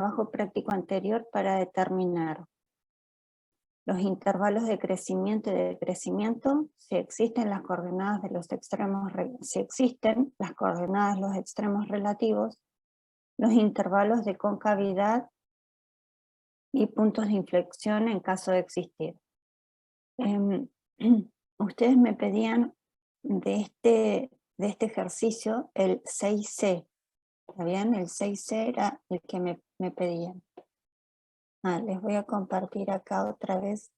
trabajo práctico anterior para determinar los intervalos de crecimiento y decrecimiento, si existen las coordenadas de los extremos, si existen las coordenadas de los extremos relativos, los intervalos de concavidad y puntos de inflexión en caso de existir. Ustedes me pedían de este ejercicio el 6C, ¿está bien? El 6C era el que me pedían. Les voy a compartir acá otra vez.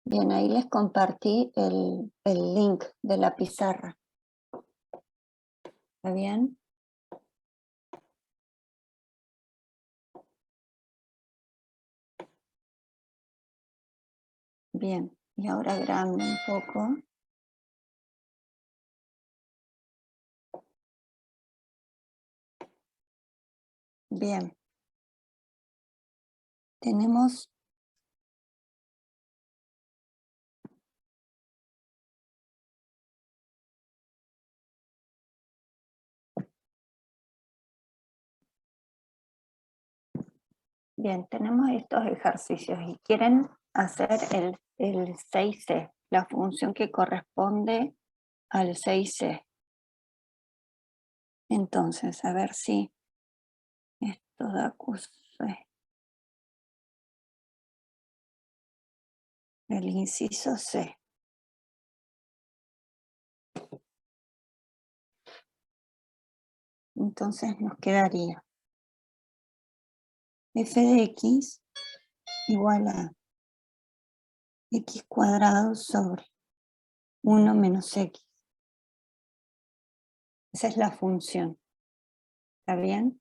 Bien, ahí les compartí el link de la pizarra. ¿Está bien? Bien, y ahora agrando un poco. Bien. Tenemos tenemos estos ejercicios y quieren hacer el 6C, la función que corresponde al 6C. Entonces, a ver si esto da curso. El inciso C. Entonces nos quedaría f de x igual a x cuadrado sobre 1 menos x. Esa es la función. ¿Está bien?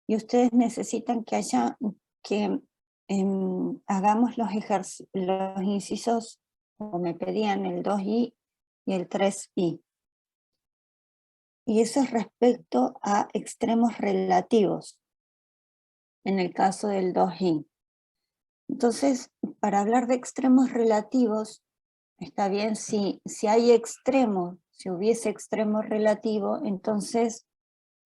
Y ustedes necesitan que hagamos los incisos, como me pedían, el 2i y el 3i. Y eso es respecto a extremos relativos, en el caso del 2i. Entonces, para hablar de extremos relativos, está bien, si hay extremo, si hubiese extremo relativo, entonces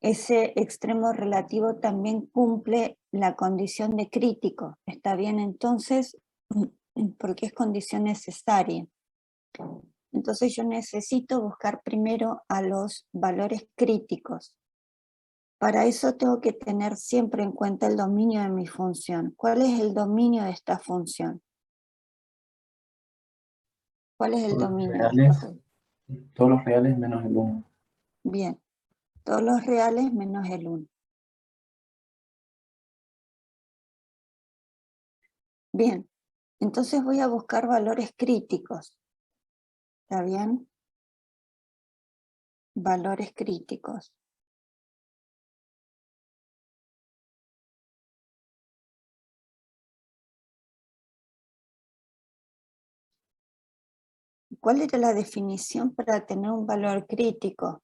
ese extremo relativo también cumple la condición de crítico. ¿Está bien? Entonces, porque es condición necesaria. Entonces yo necesito buscar primero a los valores críticos. Para eso tengo que tener siempre en cuenta el dominio de mi función. ¿Cuál es el dominio de esta función? ¿Cuál es el dominio de esta función? Todos los reales menos el 1. Bien, todos los reales menos el 1. Bien, entonces voy a buscar valores críticos. ¿Está bien? Valores críticos. ¿Cuál era la definición para tener un valor crítico?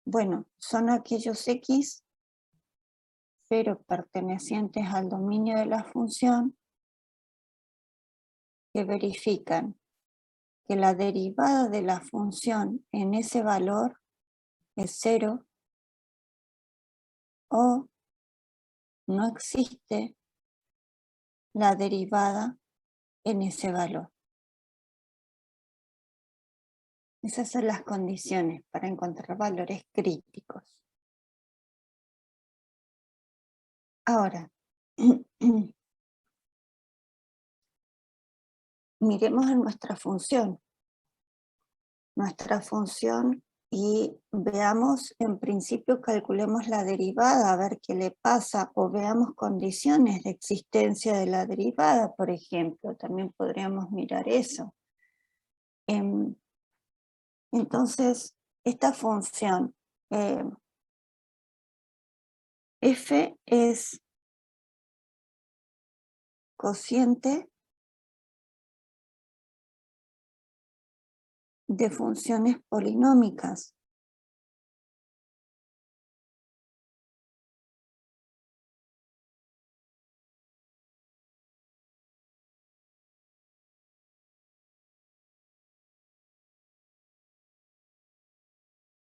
Bueno, son aquellos x, pero pertenecientes al dominio de la función, que verifican que la derivada de la función en ese valor es 0 o no existe la derivada en ese valor. Esas son las condiciones para encontrar valores críticos. Ahora, miremos en nuestra función. Y veamos, en principio calculemos la derivada, a ver qué le pasa, o veamos condiciones de existencia de la derivada, por ejemplo, también podríamos mirar eso. Entonces, esta función, f es cociente de funciones polinómicas.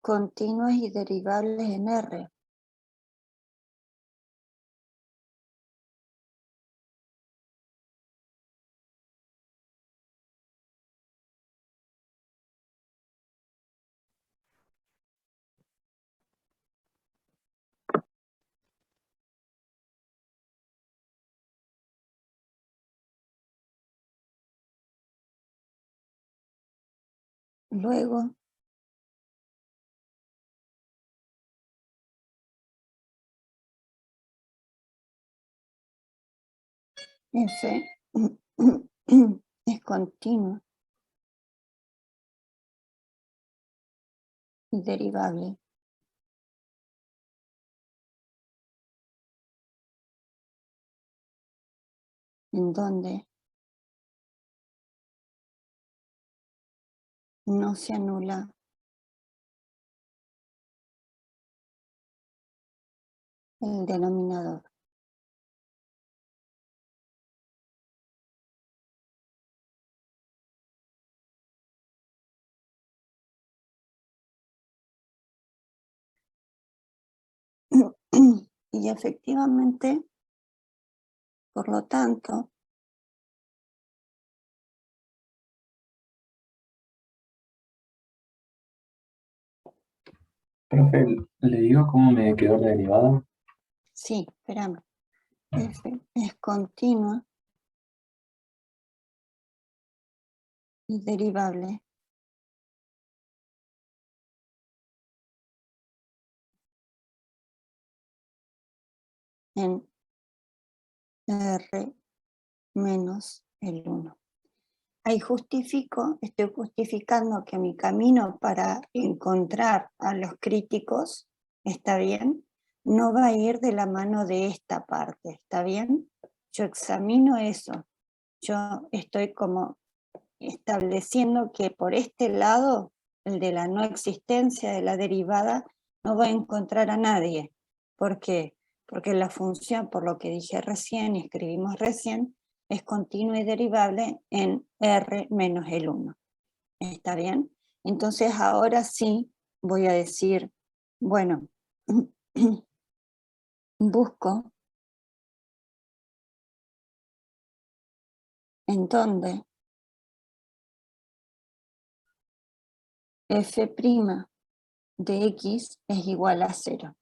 Continuas y derivables en R. Luego, F es continua y derivable. En donde no se anula el denominador. Y efectivamente, por lo tanto, Profe, ¿le digo cómo me quedó la derivada? sí, espérame, F es continua y derivable en R menos el 1. Ahí estoy justificando que mi camino para encontrar a los críticos, ¿está bien? No va a ir de la mano de esta parte, ¿está bien? Yo examino eso. Yo estoy como estableciendo que por este lado, el de la no existencia de la derivada, no voy a encontrar a nadie. ¿Por qué? Porque la función, por lo que dije recién y escribimos recién, es continua y derivable en R menos el 1. ¿Está bien? Entonces ahora sí voy a decir, bueno, busco en donde f' de x es igual a 0.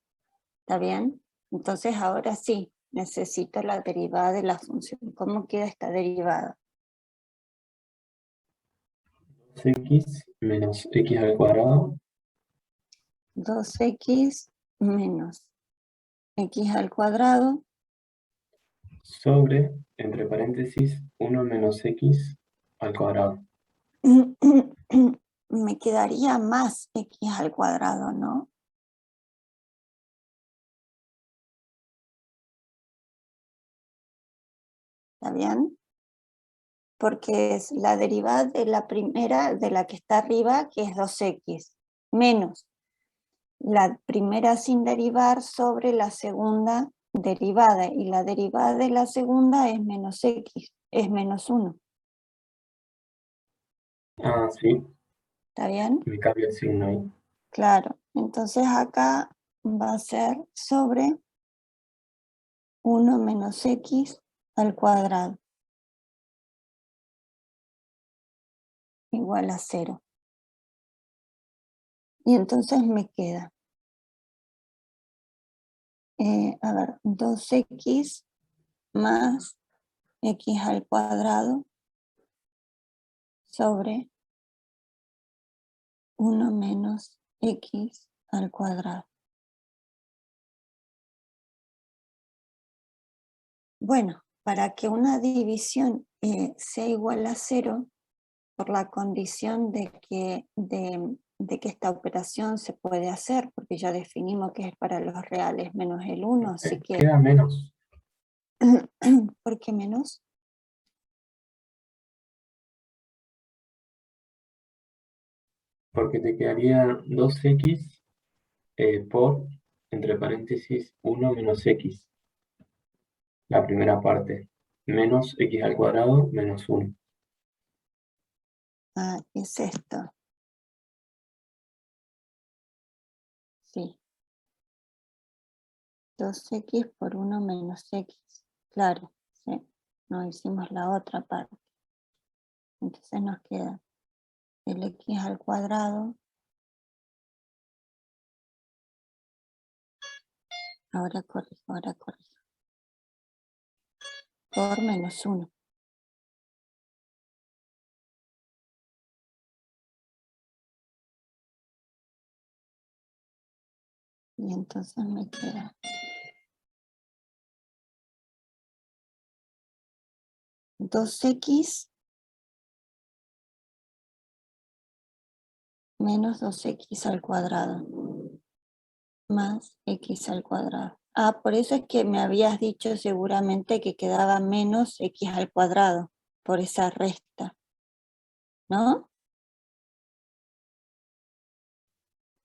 ¿Está bien? Entonces ahora sí, necesito la derivada de la función. ¿Cómo queda esta derivada? 2x menos x al cuadrado 2x menos x al cuadrado sobre, entre paréntesis, 1 menos x al cuadrado. me quedaría más x al cuadrado, ¿no? ¿Está bien? Porque es la derivada de la primera, de la que está arriba, que es 2x, menos la primera sin derivar sobre la segunda derivada, y la derivada de la segunda es menos x, es menos 1. Ah, sí, ¿Está bien? me cambio el signo ahí. Claro. Entonces acá va a ser sobre 1 menos x al cuadrado igual a 0. Y entonces me queda, a ver, 2x más x al cuadrado sobre 1 menos x al cuadrado. Bueno, para que una división sea igual a 0, por la condición de que esta operación se puede hacer, porque ya definimos que es para los reales menos el 1, así que, Queda menos. ¿por qué menos? porque te quedaría 2x por, entre paréntesis, 1 menos x, la primera parte, menos x al cuadrado menos 1. Ah, es esto. Sí. 2x por 1 menos x. Claro, sí. No hicimos la otra parte. Entonces nos queda el x al cuadrado. Ahora corrijo. Por menos 1. Y entonces me queda 2x menos 2x al cuadrado más x al cuadrado. Ah, por eso es que me habías dicho seguramente que quedaba menos x al cuadrado, por esa resta, ¿no?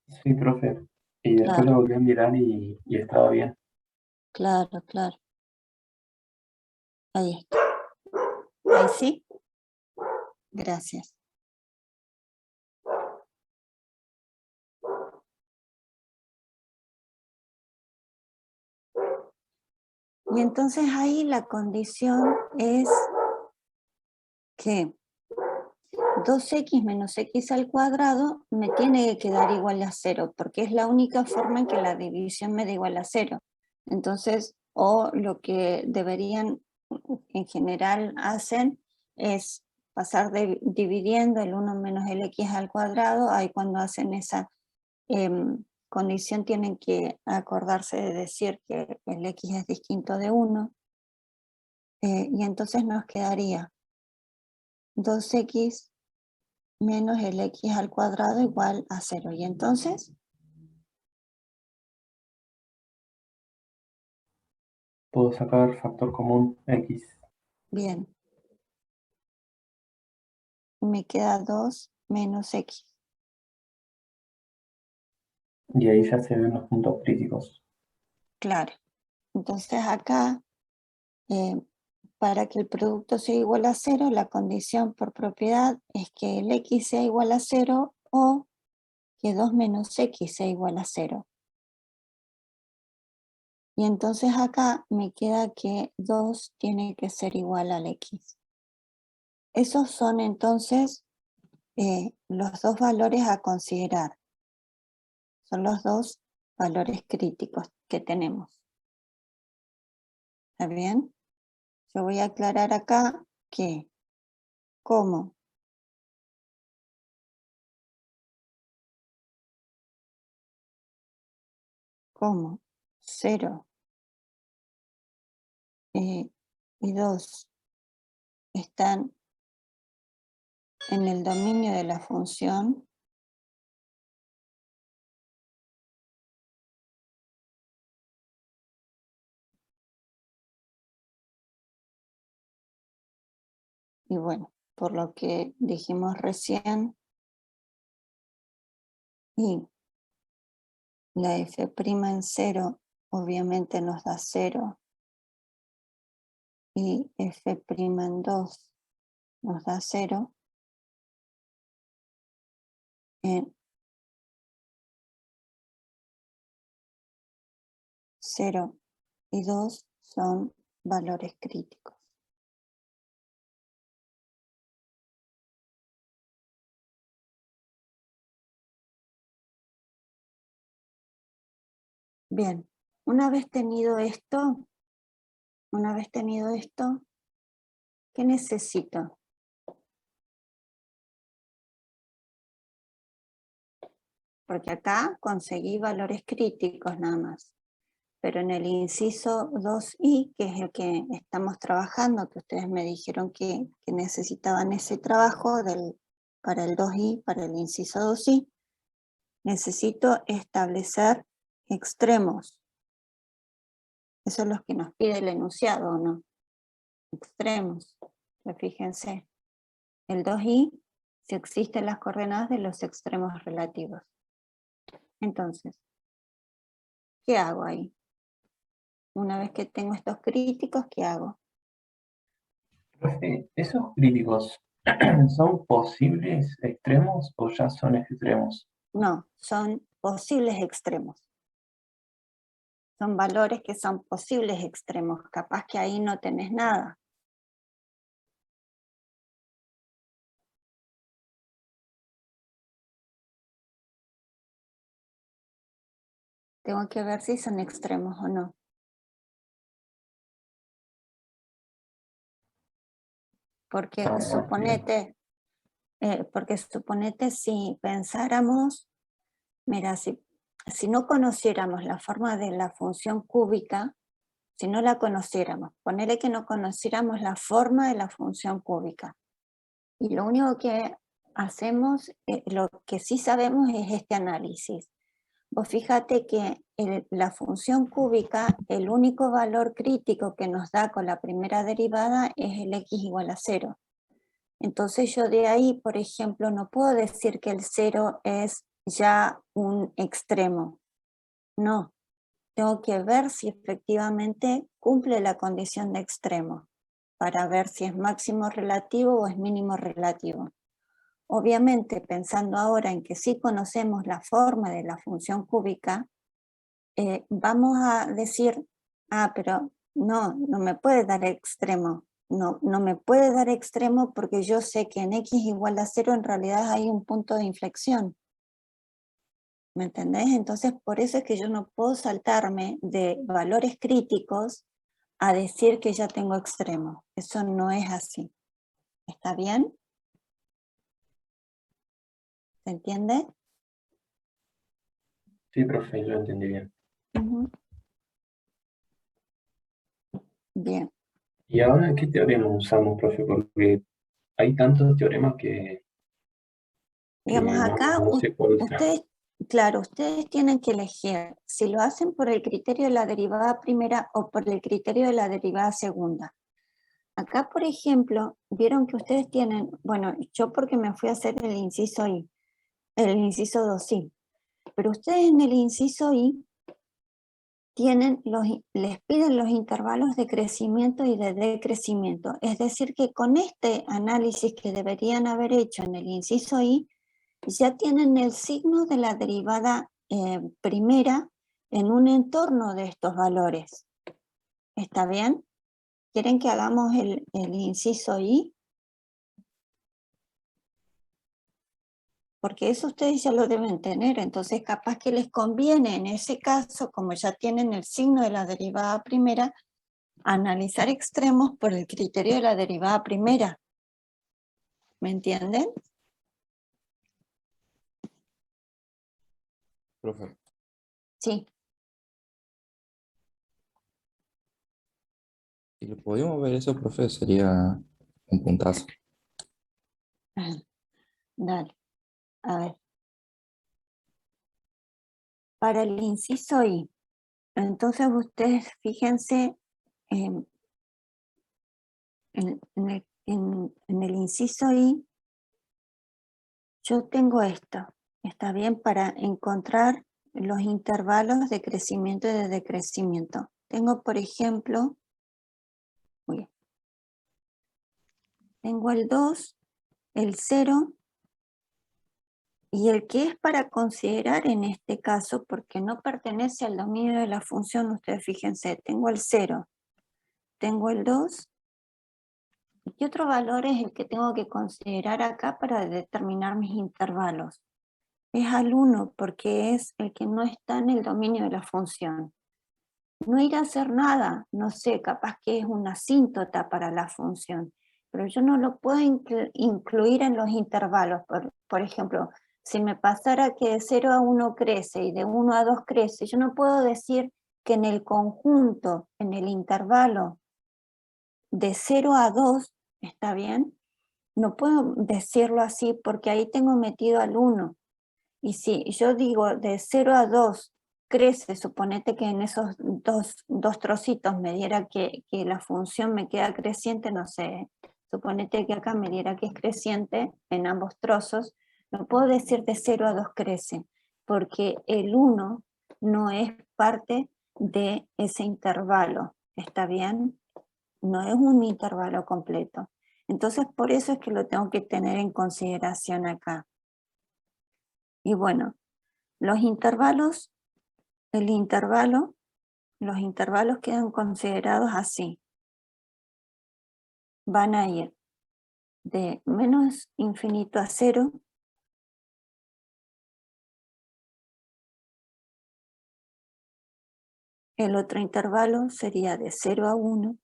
Sí, profe. Y después Claro, lo volví a mirar y estaba bien. claro. Ahí está. Ahí sí. Gracias. Y entonces ahí la condición es que 2x menos x al cuadrado me tiene que quedar igual a 0, porque es la única forma en que la división me da igual a 0. Entonces, o lo que deberían, en general hacen, es pasar dividiendo el 1 menos el x al cuadrado. Ahí cuando hacen esa condición tienen que acordarse de decir que el x es distinto de 1. Y entonces nos quedaría 2x menos el x al cuadrado igual a 0. Y entonces, Puedo sacar factor común x. bien, me queda 2 menos x. Y ahí ya se ven los puntos críticos. Claro. Entonces acá, para que el producto sea igual a 0, la condición por propiedad es que el x sea igual a 0 o que 2 menos x sea igual a 0. Y entonces acá me queda que 2 tiene que ser igual al x. Esos son entonces los dos valores a considerar. Son los dos valores críticos que tenemos. ¿Está bien? Yo voy a aclarar acá que como 0 y 2 están en el dominio de la función, y bueno, por lo que dijimos recién, y la f' en 0 obviamente nos da 0, y f' en 2 nos da 0, 0 y 2 son valores críticos. Bien, una vez tenido esto, ¿qué necesito? Porque acá conseguí valores críticos nada más. Pero en el inciso 2i, que es el que estamos trabajando, que ustedes me dijeron que necesitaban ese trabajo para el 2i, para el inciso 2i, necesito establecer extremos. Eso es lo que nos pide el enunciado, ¿o no? Extremos. Pero fíjense, el 2i si existen las coordenadas de los extremos relativos. Entonces, ¿qué hago ahí? Una vez que tengo estos críticos, ¿qué hago? Profe, ¿esos críticos son posibles extremos o ya son extremos? No, son posibles extremos. Son valores que son posibles extremos. Capaz que ahí no tenés nada. Tengo que ver si son extremos o no. Porque suponete si pensáramos, mira, si no conociéramos la forma de la función cúbica, si no la conociéramos, ponele que no conociéramos la forma de la función cúbica, y lo único que hacemos, lo que sí sabemos es este análisis. Vos fíjate que la función cúbica, el único valor crítico que nos da con la primera derivada es el x igual a 0. Entonces yo de ahí, por ejemplo, no puedo decir que el 0 es ya un extremo. No, tengo que ver si efectivamente cumple la condición de extremo, para ver si es máximo relativo o es mínimo relativo. Obviamente, pensando ahora en que sí conocemos la forma de la función cúbica, vamos a decir, pero no me puede dar extremo. No me puede dar extremo porque yo sé que en x igual a 0 en realidad hay un punto de inflexión. ¿Me entendés? Entonces por eso es que yo no puedo saltarme de valores críticos a decir que ya tengo extremo. Eso no es así. ¿Está bien? ¿Se entiende? Sí, profe, lo entendí bien. Bien. ¿Y ahora qué teorema usamos, profe? Porque hay tantos teoremas que Digamos, acá no sé cuál usar. ustedes tienen que elegir si lo hacen por el criterio de la derivada primera o por el criterio de la derivada segunda. Acá, por ejemplo, vieron que ustedes tienen, bueno, yo porque me fui a hacer el inciso I, el inciso 2i, pero ustedes en el inciso I les piden los intervalos de crecimiento y de decrecimiento. Es decir, que con este análisis que deberían haber hecho en el inciso I, ya tienen el signo de la derivada primera en un entorno de estos valores. ¿Está bien? ¿Quieren que hagamos el inciso I? Porque eso ustedes ya lo deben tener, entonces capaz que les conviene en ese caso, como ya tienen el signo de la derivada primera, analizar extremos por el criterio de la derivada primera. ¿Me entienden? Profe, Sí. si lo podíamos ver eso, profe, sería un puntazo. Dale. A ver. Para el inciso I, entonces ustedes fíjense en el inciso I, yo tengo esto, está bien, para encontrar los intervalos de crecimiento y de decrecimiento. Tengo, por ejemplo, tengo el 2, el 0, y el que es para considerar en este caso, porque no pertenece al dominio de la función, ustedes fíjense, tengo el 0, tengo el 2, ¿y qué otro valor es el que tengo que considerar acá para determinar mis intervalos? Es al 1, porque es el que no está en el dominio de la función. No irá a hacer nada, no sé, capaz que es una asíntota para la función, pero yo no lo puedo incluir en los intervalos. Por ejemplo, si me pasara que de 0 a 1 crece y de 1 a 2 crece, yo no puedo decir que en el conjunto, en el intervalo de 0 a 2, ¿está bien? No puedo decirlo así porque ahí tengo metido al 1. Y si yo digo de 0 a 2 crece, suponete que en esos dos trocitos me diera que la función me queda creciente, no sé, Suponete que acá me diera que es creciente en ambos trozos. No puedo decir de 0 a 2 crece, porque el 1 no es parte de ese intervalo. ¿Está bien? No es un intervalo completo. Entonces, por eso es que lo tengo que tener en consideración acá. Y bueno, los intervalos quedan considerados así. Van a ir de menos infinito a 0, el otro intervalo sería de 0 a 1,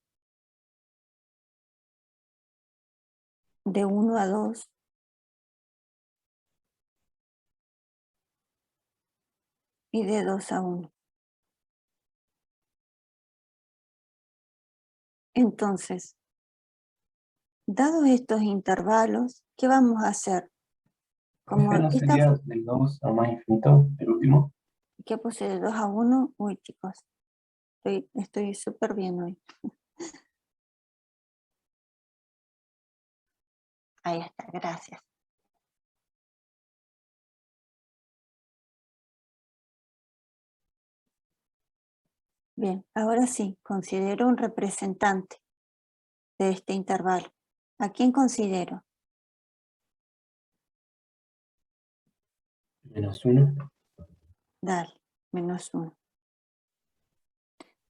de 1 a 2, y de 2 a 1. Entonces, dados estos intervalos, ¿qué vamos a hacer? Profe, ¿no sería del 2 a más infinito, el último? ¿Qué puse de 2 a 1? Uy, chicos, estoy súper bien hoy. Ahí está, gracias. Bien, ahora sí, considero un representante de este intervalo. ¿A quién considero? Menos 1. Dale, menos 1.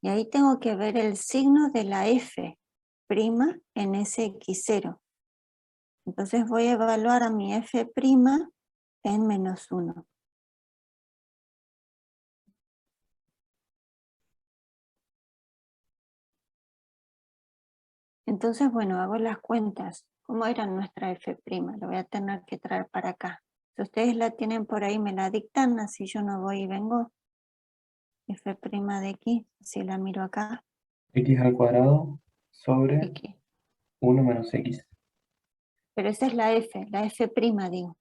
Y ahí tengo que ver el signo de la f' en ese x0. Entonces voy a evaluar a mi f' en menos 1. Entonces, bueno, hago las cuentas. ¿Cómo era nuestra f'? Lo voy a tener que traer para acá. Si ustedes la tienen por ahí, me la dictan, así yo no voy y vengo. F' de x, si la miro acá. X al cuadrado sobre X. 1 menos X. Pero esa es la f' digo.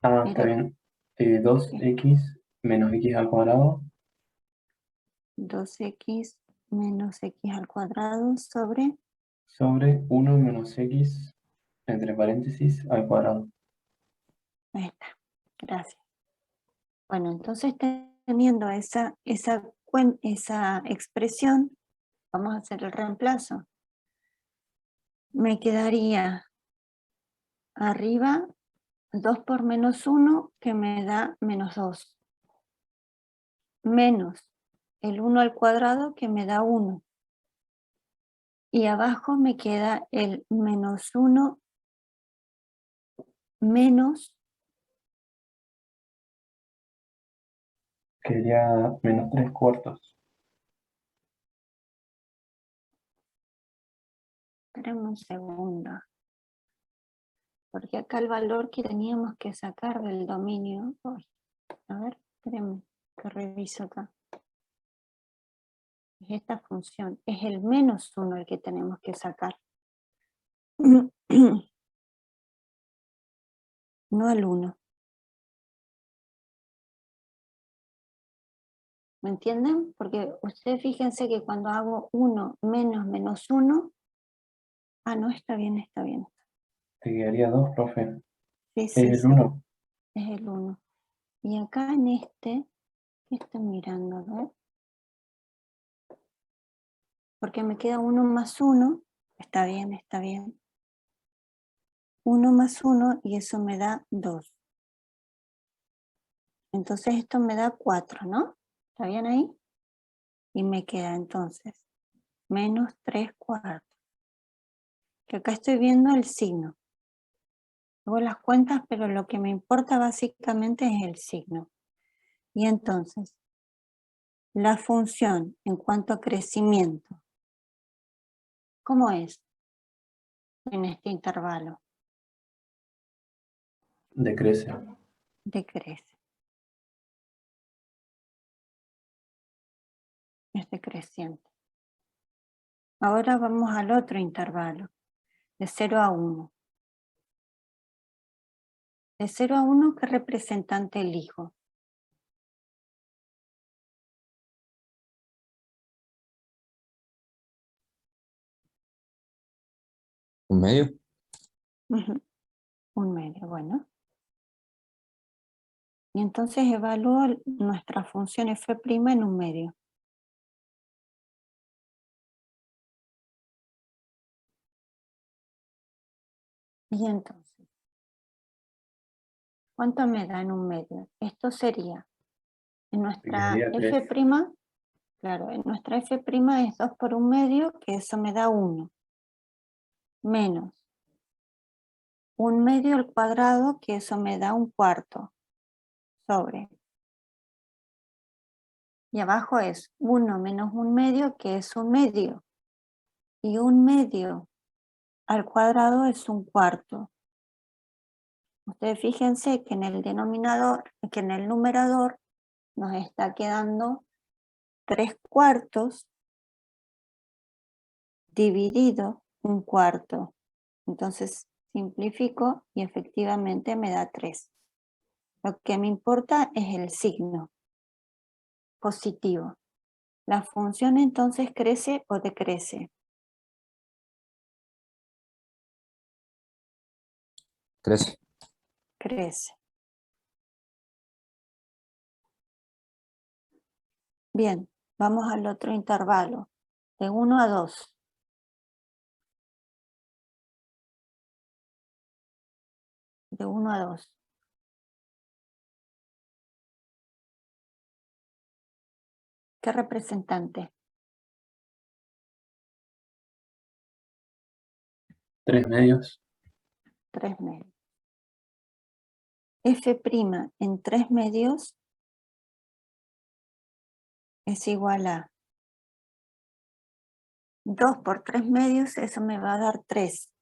Ah, Mira, está bien. 2X menos X al cuadrado 2x menos x al cuadrado sobre, sobre 1 menos X entre paréntesis al cuadrado. ahí está, gracias. Bueno, entonces teniendo esa expresión, vamos a hacer el reemplazo. Me quedaría arriba 2 por menos 1, que me da menos 2. Menos el 1 al cuadrado, que me da 1. Y abajo me queda el menos 1 menos, Quedaría menos 3/4. espérenme un segundo, porque acá el valor que teníamos que sacar del dominio, a ver, espérenme, que reviso acá. Es esta función, es el menos 1 el que tenemos que sacar. No el 1. ¿Me entienden? Porque ustedes fíjense que cuando hago 1 menos menos 1, no, está bien, está bien. Te quedaría 2, profe. Sí, Es sí, el sí, 1. es el 1. Y acá en este, ¿qué estoy mirando? A ver. Porque me queda 1 más 1, está bien, está bien. 1 más 1 y eso me da 2. Entonces esto me da 4, ¿no? ¿Está bien ahí? Y me queda entonces menos 3/4. Que acá estoy viendo el signo. Hago las cuentas, pero lo que me importa básicamente es el signo. Y entonces, la función en cuanto a crecimiento, ¿cómo es en este intervalo? Decrece. Decrece. Es decreciente. Ahora vamos al otro intervalo, de 0 a 1. De 0 a 1, ¿qué representante elijo? ¿Un medio? Ujú, un medio, bueno. Y entonces evalúo nuestra función f' en un medio. Y entonces, ¿cuánto me da en un medio? Esto sería, en nuestra Media f', 3. claro, en nuestra f' es 2 por un medio, que eso me da 1, menos un medio al cuadrado, que eso me da un cuarto, sobre. Y abajo es 1 menos un medio, que es un medio. Y un medio al cuadrado es un cuarto. Ustedes fíjense que en el denominador, que en el numerador nos está quedando 3 cuartos dividido un cuarto. Entonces simplifico y efectivamente me da 3. Lo que me importa es el signo positivo. La función entonces crece o decrece. Crece. Crece. Bien, vamos al otro intervalo, de 1 a 2. De 1 a 2. ¿Qué representante? 3 medios. 3 medios. F' en 3 medios es igual a 2 por 3 medios, eso me va a dar 3.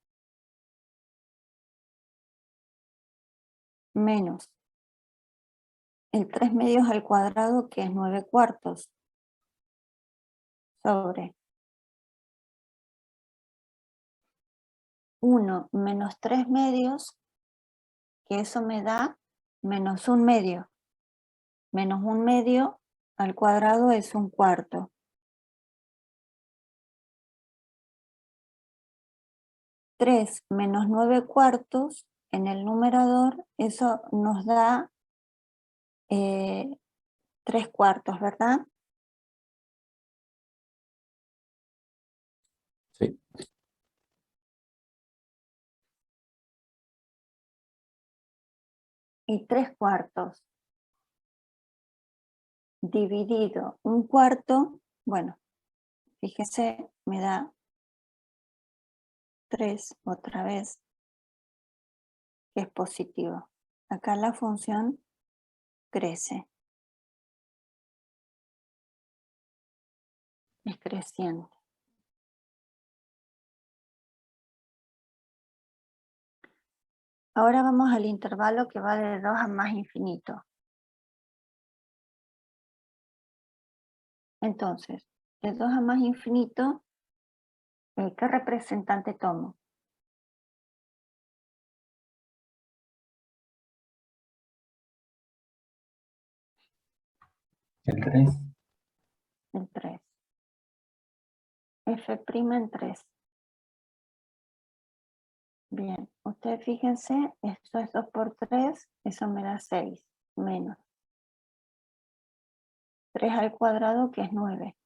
Menos el 3 medios al cuadrado, que es 9 cuartos, sobre 1 menos 3 medios, que eso me da menos un medio. Menos un medio al cuadrado es un cuarto. 3 menos 9 cuartos en el numerador, eso nos da 3 cuartos, ¿verdad? Sí. Y 3 cuartos dividido un cuarto, bueno, fíjese, me da 3 otra vez, que es positivo. Acá la función crece. Es creciente. Ahora vamos al intervalo que va de 2 a más infinito. Entonces, de 2 a más infinito, ¿qué representante tomo? El 3. El 3. F' en 3. Bien, ustedes fíjense, esto es 2 por 3, eso me da 6, menos 3 al cuadrado, que es 9,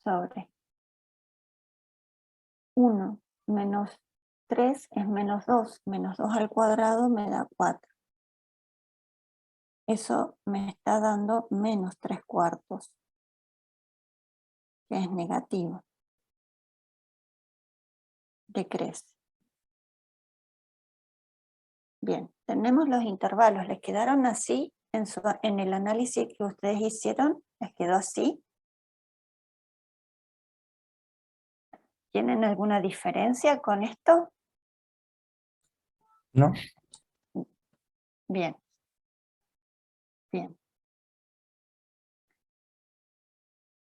sobre 1 menos 3 es menos 2 al cuadrado me da 4. Eso me está dando menos 3 cuartos, que es negativo. Decrece. Bien, tenemos los intervalos. ¿Les quedaron así en el análisis que ustedes hicieron? ¿Les quedó así? ¿Tienen alguna diferencia con esto? No. Bien. Bien.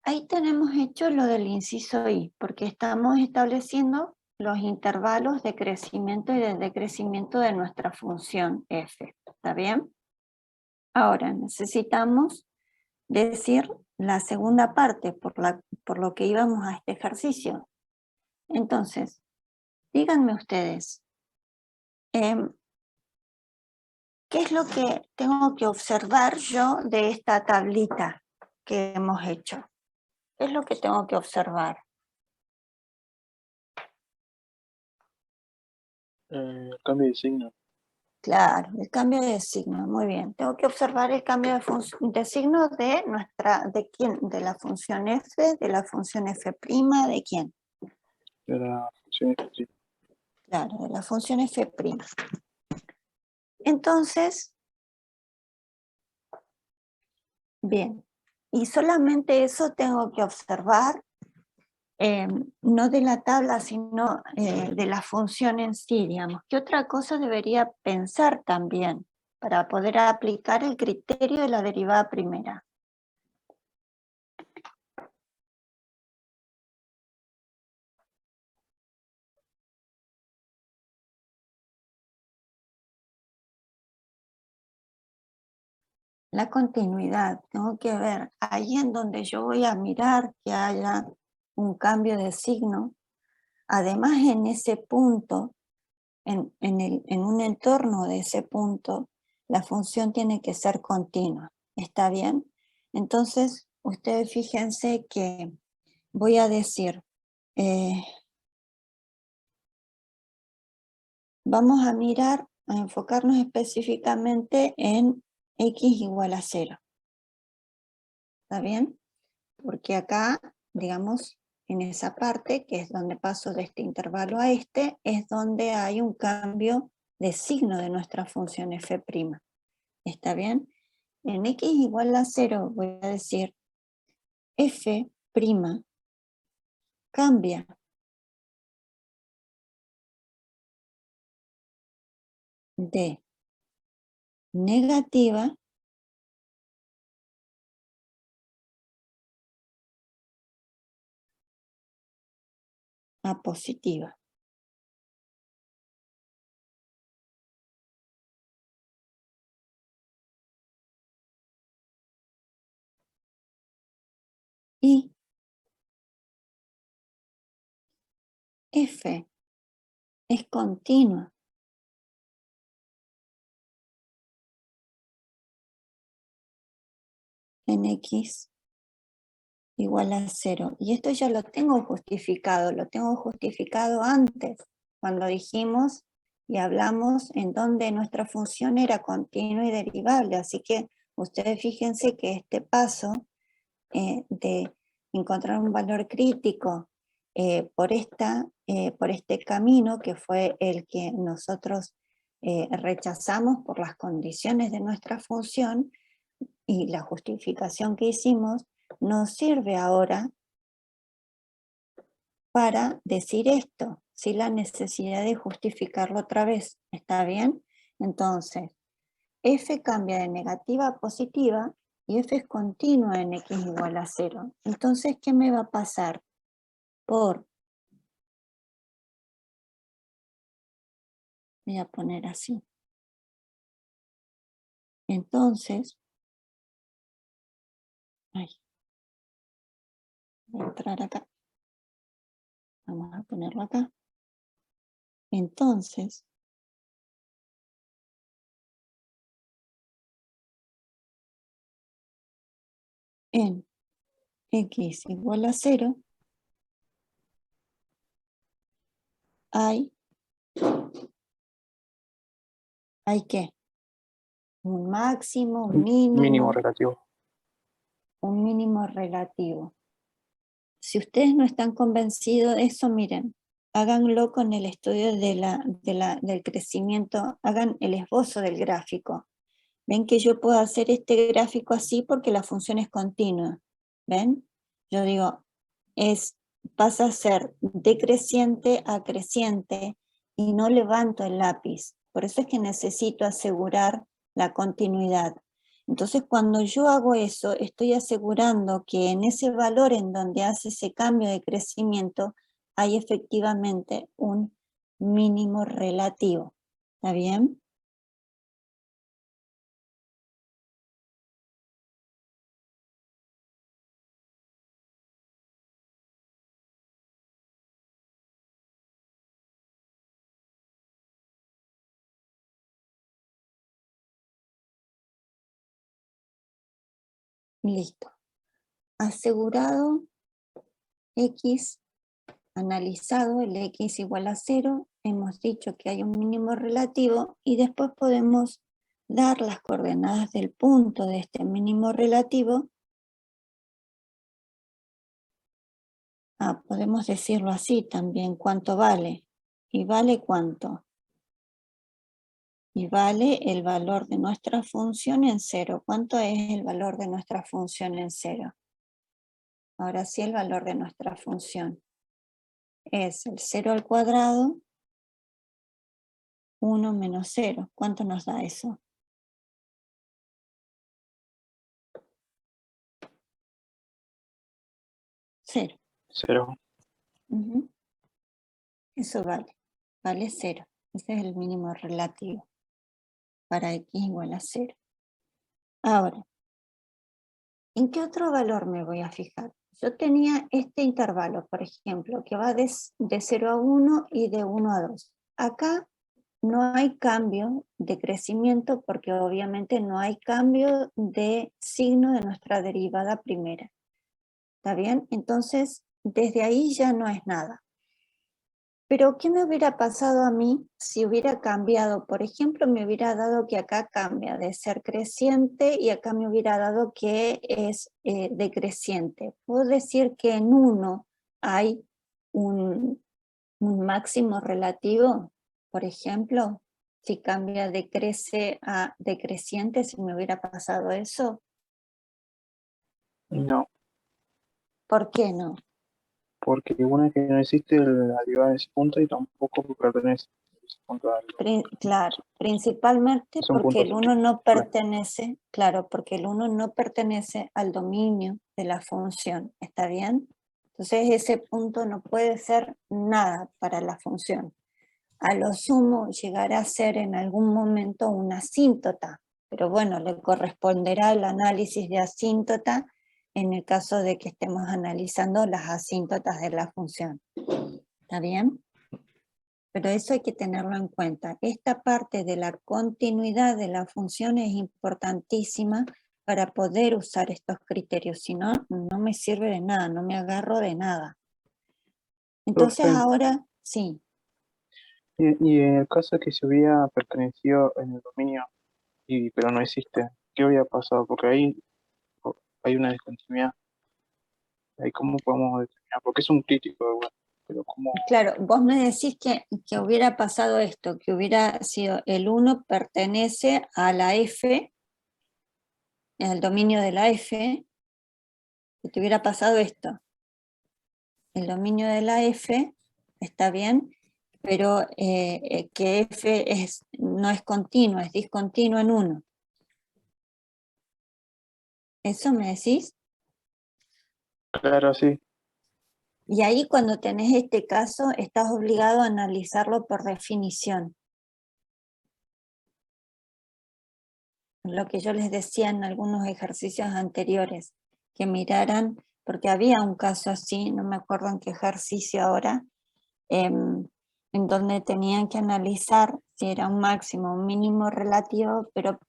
Ahí tenemos hecho lo del inciso I, porque estamos estableciendo los intervalos de crecimiento y de decrecimiento de nuestra función f. ¿Está bien? Ahora necesitamos decir la segunda parte por lo que íbamos a este ejercicio. Entonces, díganme ustedes, ¿qué es lo que tengo que observar yo de esta tablita que hemos hecho? ¿Qué es lo que tengo que observar? Cambio de signo. Claro, el cambio de signo, muy bien. Tengo que observar el cambio de signo de quién, de la función f, de la función f', ¿de quién? De la función f'. Claro, de la función f'. Entonces, bien, y solamente eso tengo que observar, no de la tabla, sino de la función en sí, digamos. ¿Qué otra cosa debería pensar también para poder aplicar el criterio de la derivada primera? La continuidad, tengo que ver ahí en donde yo voy a mirar que haya un cambio de signo. Además, en ese punto, en un entorno de ese punto, la función tiene que ser continua. ¿Está bien? Entonces, ustedes fíjense que voy a decir, vamos a mirar, a enfocarnos específicamente en x igual a 0. ¿Está bien? Porque acá, digamos, en esa parte, que es donde paso de este intervalo a este, es donde hay un cambio de signo de nuestra función f'. ¿Está bien? En x igual a 0 voy a decir f' cambia de negativa a positiva. Y f es continua en x igual a 0. Y esto ya lo tengo justificado antes, cuando dijimos y hablamos en donde nuestra función era continua y derivable. Así que ustedes fíjense que este paso de encontrar un valor crítico por este camino, que fue el que nosotros rechazamos por las condiciones de nuestra función, y la justificación que hicimos, nos sirve ahora para decir esto, sin la necesidad de justificarlo otra vez. ¿Está bien? Entonces, f cambia de negativa a positiva y f es continua en x igual a 0. Entonces, ¿qué me va a pasar? Voy a poner así. Entonces, voy a entrar acá. Vamos a ponerlo acá. Entonces, en x igual a 0, hay ¿qué? Un máximo, un Mínimo relativo. un mínimo relativo. Si ustedes no están convencidos de eso, miren, háganlo con el estudio del crecimiento, hagan el esbozo del gráfico. Ven que yo puedo hacer este gráfico así porque la función es continua. ¿Ven? Yo digo, pasa a ser decreciente a creciente y no levanto el lápiz. Por eso es que necesito asegurar la continuidad. Entonces, cuando yo hago eso, estoy asegurando que en ese valor en donde hace ese cambio de crecimiento, hay efectivamente un mínimo relativo. ¿Está bien? Listo. Asegurado X, analizado el X igual a 0, hemos dicho que hay un mínimo relativo y después podemos dar las coordenadas del punto de este mínimo relativo. Podemos decirlo así también, ¿cuánto vale? ¿Y vale cuánto? Y vale el valor de nuestra función en 0. ¿Cuánto es el valor de nuestra función en 0? Ahora sí, el valor de nuestra función es el 0 al cuadrado, 1 menos 0. ¿Cuánto nos da eso? 0. 0. Eso vale 0. Ese es el mínimo relativo para x igual a 0. Ahora, ¿en qué otro valor me voy a fijar? Yo tenía este intervalo, por ejemplo, que va de 0 a 1 y de 1 a 2. Acá no hay cambio de crecimiento porque obviamente no hay cambio de signo de nuestra derivada primera. ¿Está bien? Entonces, desde ahí ya no es nada. Pero, ¿qué me hubiera pasado a mí si hubiera cambiado? Por ejemplo, me hubiera dado que acá cambia de ser creciente y acá me hubiera dado que es decreciente. ¿Puedo decir que en 1 hay un máximo relativo? Por ejemplo, si cambia de crece a decreciente, si me hubiera pasado eso. No, ¿Por qué no? porque una es que no existe la derivada de ese punto y tampoco pertenece a ese punto de arriba. Claro, principalmente Es un porque punto el 1 no simple. pertenece, claro, porque el 1 no pertenece al dominio de la función, ¿está bien? Entonces ese punto no puede ser nada para la función. A lo sumo llegará a ser en algún momento una asíntota, pero bueno, le corresponderá el análisis de asíntota en el caso de que estemos analizando las asíntotas de la función. ¿Está bien? Pero eso hay que tenerlo en cuenta. Esta parte de la continuidad de la función es importantísima para poder usar estos criterios, si no, no me sirve de nada, no me agarro de nada. Entonces Profe, ahora, sí. y en el caso de que se hubiera pertenecido en el dominio, pero no existe, ¿qué hubiera pasado? Porque ahí hay una discontinuidad. Ahí cómo podemos determinar, porque es un crítico igual, pero cómo. Claro, vos me decís que hubiera pasado esto, que hubiera sido el 1 pertenece a la F, al dominio de la F, que te hubiera pasado esto. El dominio de la F está bien, pero que F no es continua, es discontinua en 1. ¿Eso me decís? Claro, sí. Y ahí cuando tenés este caso, estás obligado a analizarlo por definición. Lo que yo les decía en algunos ejercicios anteriores, que miraran, porque había un caso así, no me acuerdo en qué ejercicio ahora, en donde tenían que analizar si era un máximo o un mínimo relativo, pero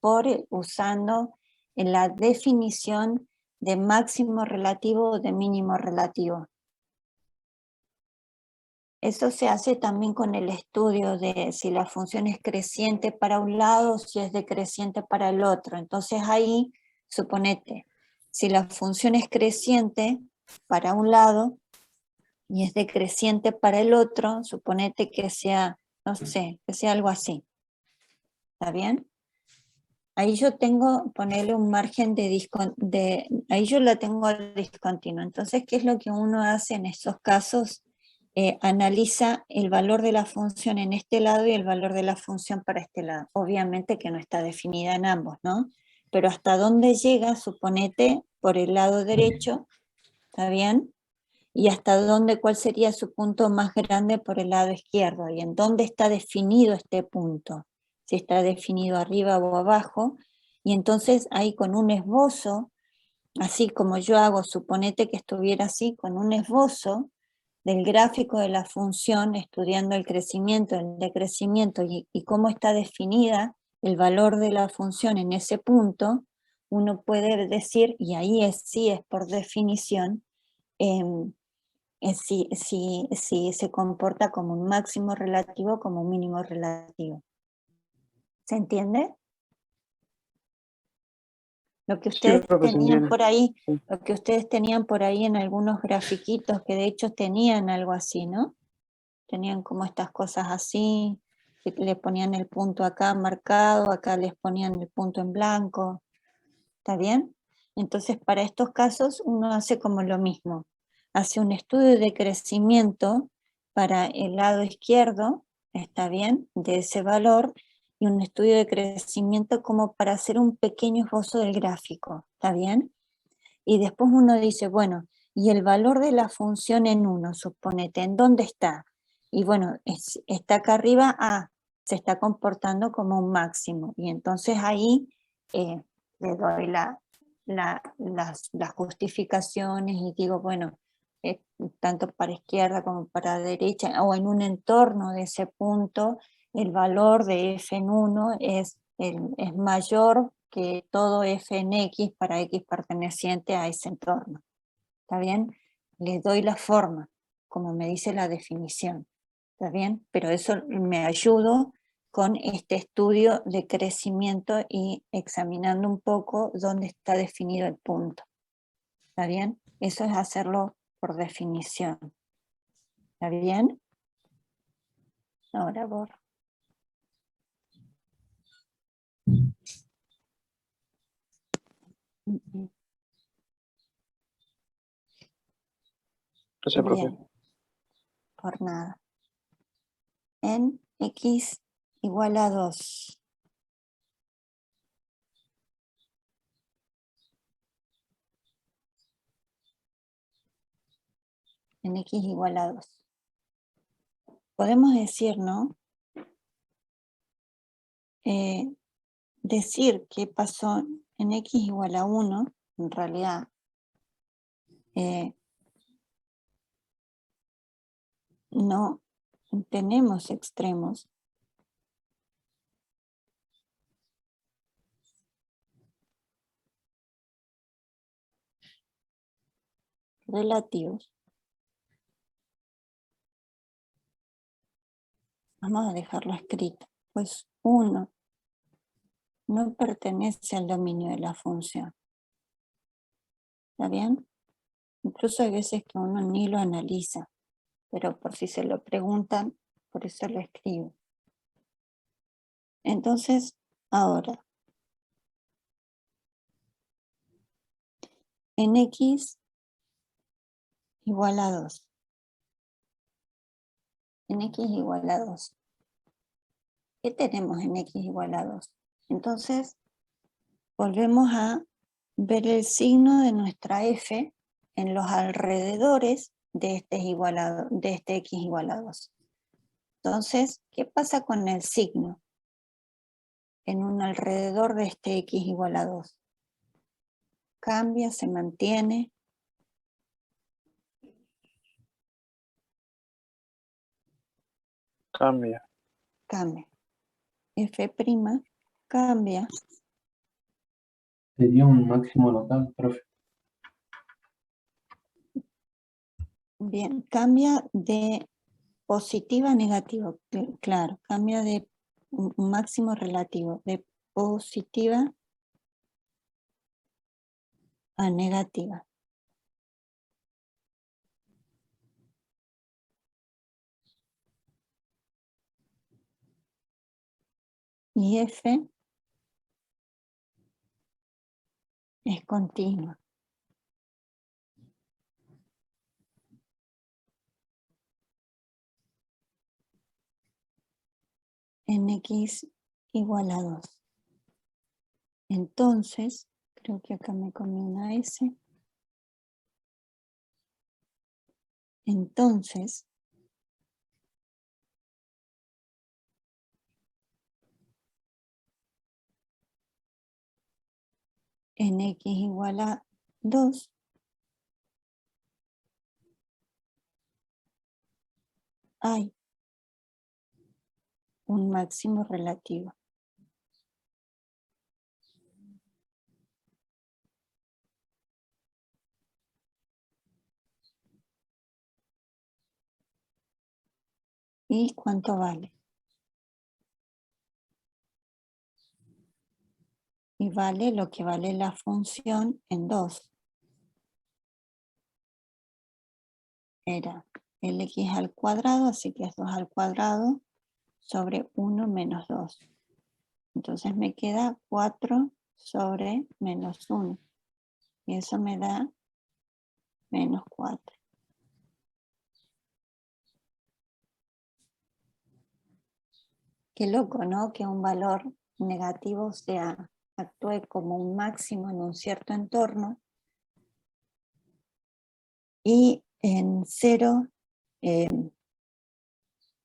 usando la definición de máximo relativo o de mínimo relativo. Eso se hace también con el estudio de si la función es creciente para un lado o si es decreciente para el otro. Entonces ahí, suponete, si la función es creciente para un lado y es decreciente para el otro, suponete que sea, no sé, que sea algo así. ¿Está bien? Ahí yo tengo, ponerle un margen ahí yo la tengo discontinua. Entonces, ¿qué es lo que uno hace en estos casos? Analiza el valor de la función en este lado y el valor de la función para este lado. Obviamente que no está definida en ambos, ¿no? Pero hasta dónde llega, suponete, por el lado derecho, ¿está bien? Y hasta dónde, cuál sería su punto más grande por el lado izquierdo, y en dónde está definido este punto, si está definido arriba o abajo, y entonces ahí con un esbozo, así como yo hago, suponete que estuviera así, con un esbozo del gráfico de la función, estudiando el crecimiento, el decrecimiento y cómo está definida el valor de la función en ese punto, uno puede decir, y ahí sí es por definición, si se comporta como un máximo relativo o como un mínimo relativo. ¿Se entiende? Lo que Sí, ustedes profe, se tenían entiende. por ahí, Sí. lo que ustedes tenían por ahí en algunos grafiquitos, que de hecho tenían algo así, ¿no? Tenían como estas cosas así, que le ponían el punto acá marcado, acá les ponían el punto en blanco. ¿Está bien? Entonces, para estos casos, uno hace como lo mismo. Hace un estudio de crecimiento para el lado izquierdo, ¿está bien?, de ese valor, y un estudio de crecimiento como para hacer un pequeño esbozo del gráfico, ¿está bien? Y después uno dice, bueno, ¿y el valor de la función en 1, suponete, en dónde está? Y bueno, está acá arriba, se está comportando como un máximo, y entonces ahí le doy las justificaciones y digo, bueno, tanto para izquierda como para derecha, o en un entorno de ese punto, el valor de f en 1 es mayor que todo f en x para x perteneciente a ese entorno. ¿Está bien? Les doy la forma, como me dice la definición. ¿Está bien? Pero eso me ayudo con este estudio de crecimiento y examinando un poco dónde está definido el punto. ¿Está bien? Eso es hacerlo por definición. ¿Está bien? Ahora borro. Gracias, profe. Bien, por nada. En x igual a 2. En x igual a 2. Podemos decir, ¿no? Decir qué pasó en x igual a 1, en realidad, no tenemos extremos. Relativos. Vamos a dejarlo escrito. Pues 1 no pertenece al dominio de la función. ¿Está bien? Incluso hay veces que uno ni lo analiza, pero por si se lo preguntan, por eso lo escribo. Entonces, ahora, en x igual a 2. En x igual a 2. ¿Qué tenemos en x igual a 2? Entonces, volvemos a ver el signo de nuestra f en los alrededores de este x igual a 2. Entonces, ¿qué pasa con el signo en un alrededor de este x igual a 2? Cambia, se mantiene. Cambia. Cambia. F' cambia. Sería un máximo local, profe. Bien, cambia de positiva a negativo. Claro, cambia de un máximo relativo, de positiva a negativa. Y F es continua. En x igual a 2. Entonces, creo que acá me comí una S. Entonces, en x igual a 2, hay un máximo relativo. ¿Y cuánto vale? Y vale lo que vale la función en 2. Era Lx al cuadrado, así que es 2 al cuadrado sobre 1 menos 2. Entonces me queda 4 sobre menos 1. Y eso me da menos 4. Qué loco, ¿no? Que un valor negativo actúe como un máximo en un cierto entorno y en 0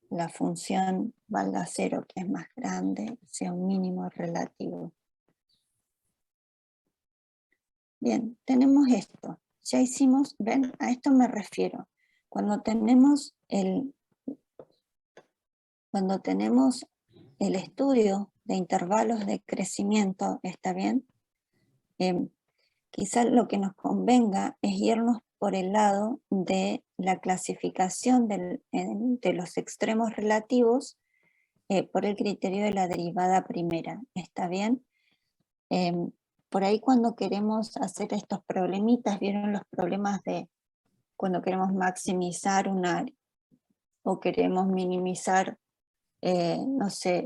la función valga 0, que es más grande, sea un mínimo relativo. Bien, tenemos esto. Ya hicimos, ven, a esto me refiero. Cuando tenemos el estudio de intervalos de crecimiento, ¿está bien? Quizás lo que nos convenga es irnos por el lado de la clasificación de los extremos relativos por el criterio de la derivada primera, ¿está bien? Por ahí cuando queremos hacer estos problemitas, ¿vieron los problemas de cuando queremos maximizar un área o queremos minimizar, no sé,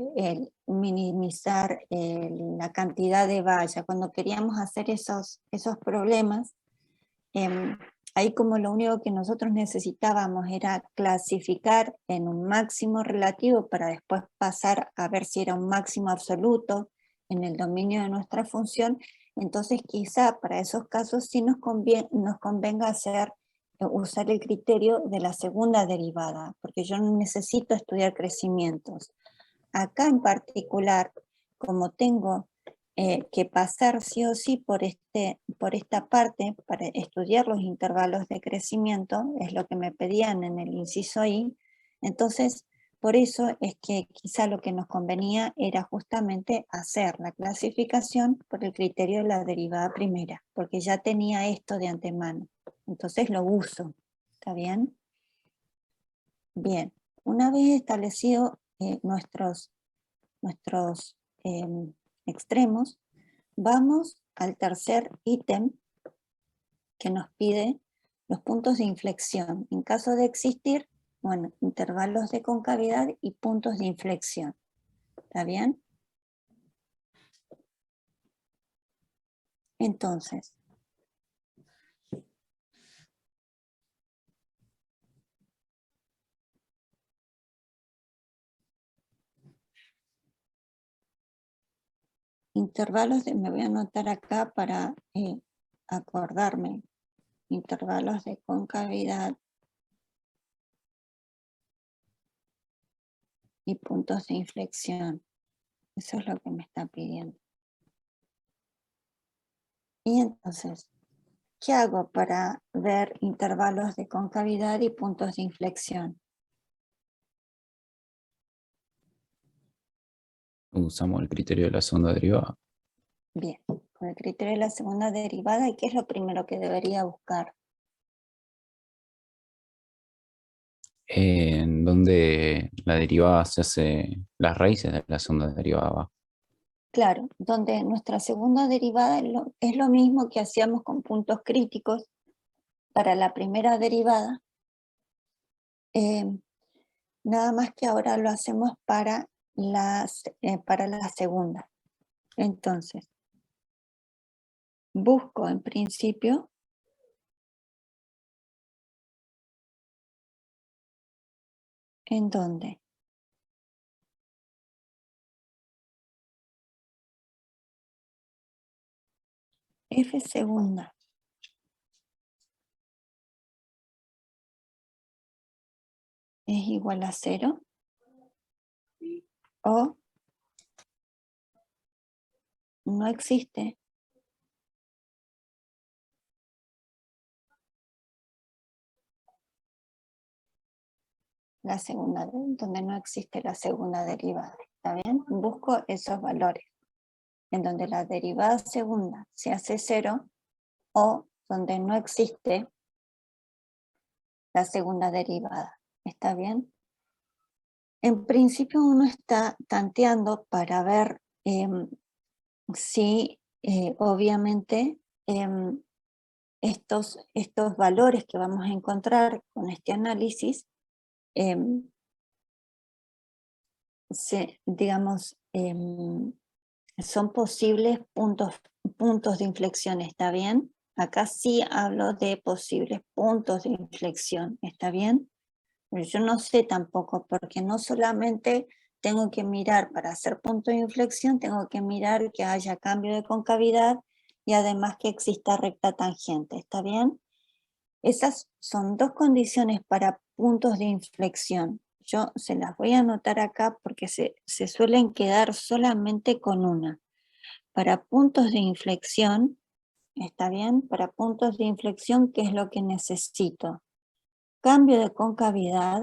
minimizar la cantidad de valla? Cuando queríamos hacer esos problemas, ahí como lo único que nosotros necesitábamos era clasificar en un máximo relativo para después pasar a ver si era un máximo absoluto en el dominio de nuestra función, entonces quizá para esos casos sí nos convenga usar el criterio de la segunda derivada, porque yo no necesito estudiar crecimientos. Acá en particular, como tengo que pasar sí o sí por esta parte para estudiar los intervalos de crecimiento, es lo que me pedían en el inciso I, entonces por eso es que quizá lo que nos convenía era justamente hacer la clasificación por el criterio de la derivada primera, porque ya tenía esto de antemano, entonces lo uso, ¿está bien? Bien, una vez establecido nuestros extremos, vamos al tercer ítem que nos pide los puntos de inflexión. En caso de existir, bueno, intervalos de concavidad y puntos de inflexión. ¿Está bien? Entonces, me voy a anotar acá para acordarme, intervalos de concavidad y puntos de inflexión. Eso es lo que me está pidiendo. Y entonces, ¿qué hago para ver intervalos de concavidad y puntos de inflexión? Usamos el criterio de la segunda derivada. Bien, con el criterio de la segunda derivada, ¿y qué es lo primero que debería buscar? En donde la derivada se hace las raíces de la segunda derivada. ¿Va? Claro, donde nuestra segunda derivada es lo mismo que hacíamos con puntos críticos para la primera derivada, nada más que ahora lo hacemos para la segunda. Entonces, busco en principio ¿en dónde? F segunda es igual a 0 o no existe la segunda, donde no existe la segunda derivada. ¿Está bien? Busco esos valores en donde la derivada segunda se hace 0 o donde no existe la segunda derivada. ¿Está bien? En principio uno está tanteando para ver si obviamente estos valores que vamos a encontrar con este análisis digamos, son posibles puntos de inflexión, ¿está bien? Acá sí hablo de posibles puntos de inflexión, ¿está bien? Pero yo no sé tampoco, porque no solamente tengo que mirar para hacer punto de inflexión, tengo que mirar que haya cambio de concavidad y además que exista recta tangente, ¿está bien? Esas son dos condiciones para puntos de inflexión. Yo se las voy a anotar acá porque se suelen quedar solamente con una. Para puntos de inflexión, ¿está bien? Para puntos de inflexión, ¿qué es lo que necesito? Cambio de concavidad.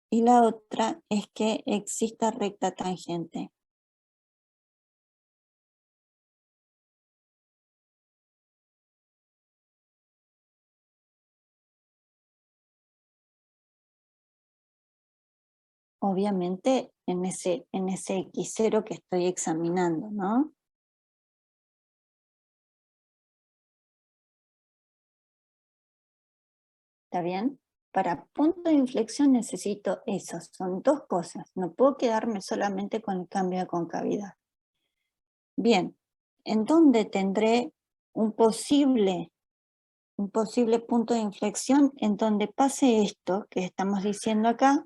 Y la otra es que exista recta tangente. Obviamente en ese X0 que estoy examinando, ¿no? ¿Está bien? Para punto de inflexión necesito eso, son dos cosas. No puedo quedarme solamente con el cambio de concavidad. Bien, ¿en dónde tendré un posible punto de inflexión? En donde pase esto que estamos diciendo acá,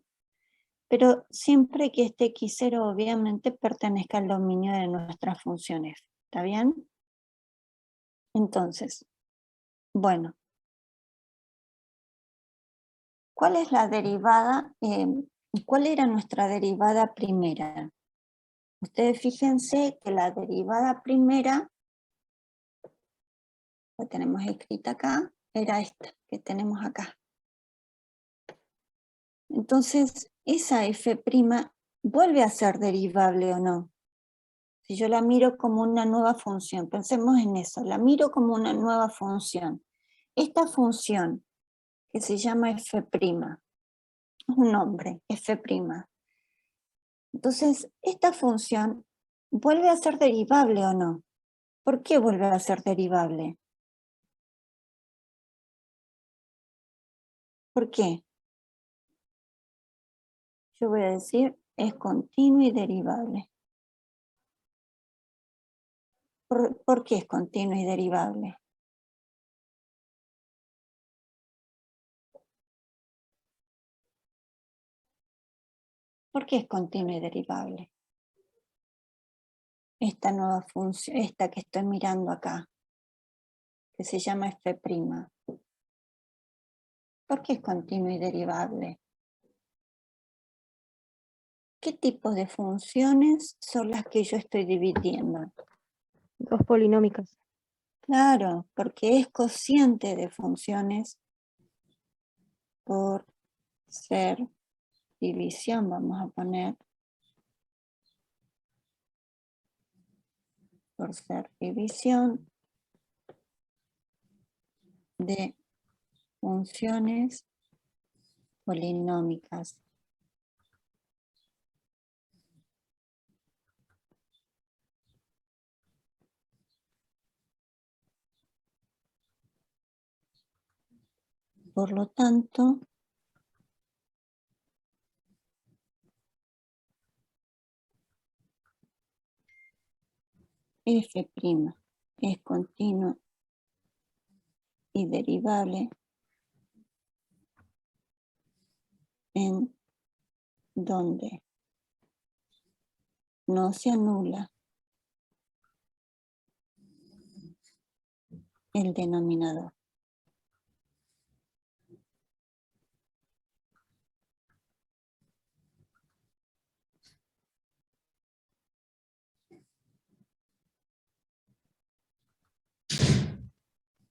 pero siempre que este X0 obviamente pertenezca al dominio de nuestras funciones. ¿Está bien? Entonces, bueno, ¿cuál es la derivada? ¿Cuál era nuestra derivada primera? Ustedes fíjense que la derivada primera, la tenemos escrita acá, era esta que tenemos acá. Entonces, esa f' vuelve a ser derivable o no. Si yo la miro como una nueva función, pensemos en eso, la miro como una nueva función. Esta función, que se llama f', es un nombre, f'. Entonces, esta función vuelve a ser derivable o no. ¿Por qué vuelve a ser derivable? ¿Por qué? Yo voy a decir, es continuo y derivable. ¿Por qué es continuo y derivable? ¿Por qué es continuo y derivable? Esta nueva función, esta que estoy mirando acá, que se llama f'. ¿Por qué es continuo y derivable? ¿Qué tipos de funciones son las que yo estoy dividiendo? Dos polinómicas. Claro, porque es cociente de funciones por ser división, vamos a poner, por ser división de funciones polinómicas. Por lo tanto, f' es continuo y derivable en donde no se anula el denominador.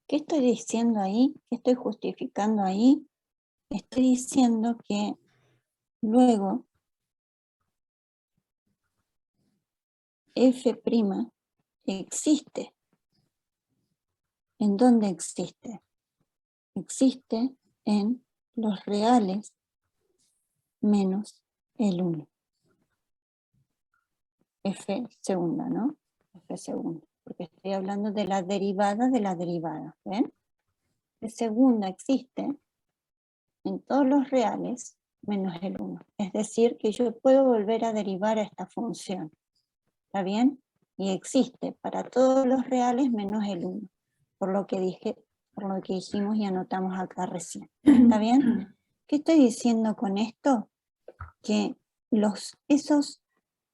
¿Qué estoy diciendo ahí? ¿Qué estoy justificando ahí? Estoy diciendo que luego f' existe. ¿En dónde existe? Existe en los reales menos el 1. F segunda, ¿no? F segunda, porque estoy hablando de la derivada de la derivada, ¿ven? F segunda existe en todos los reales menos el 1. Es decir, que yo puedo volver a derivar a esta función. ¿Está bien? Y existe para todos los reales menos el 1. Por lo que dijimos y anotamos acá recién. ¿Está bien? ¿Qué estoy diciendo con esto? Que esos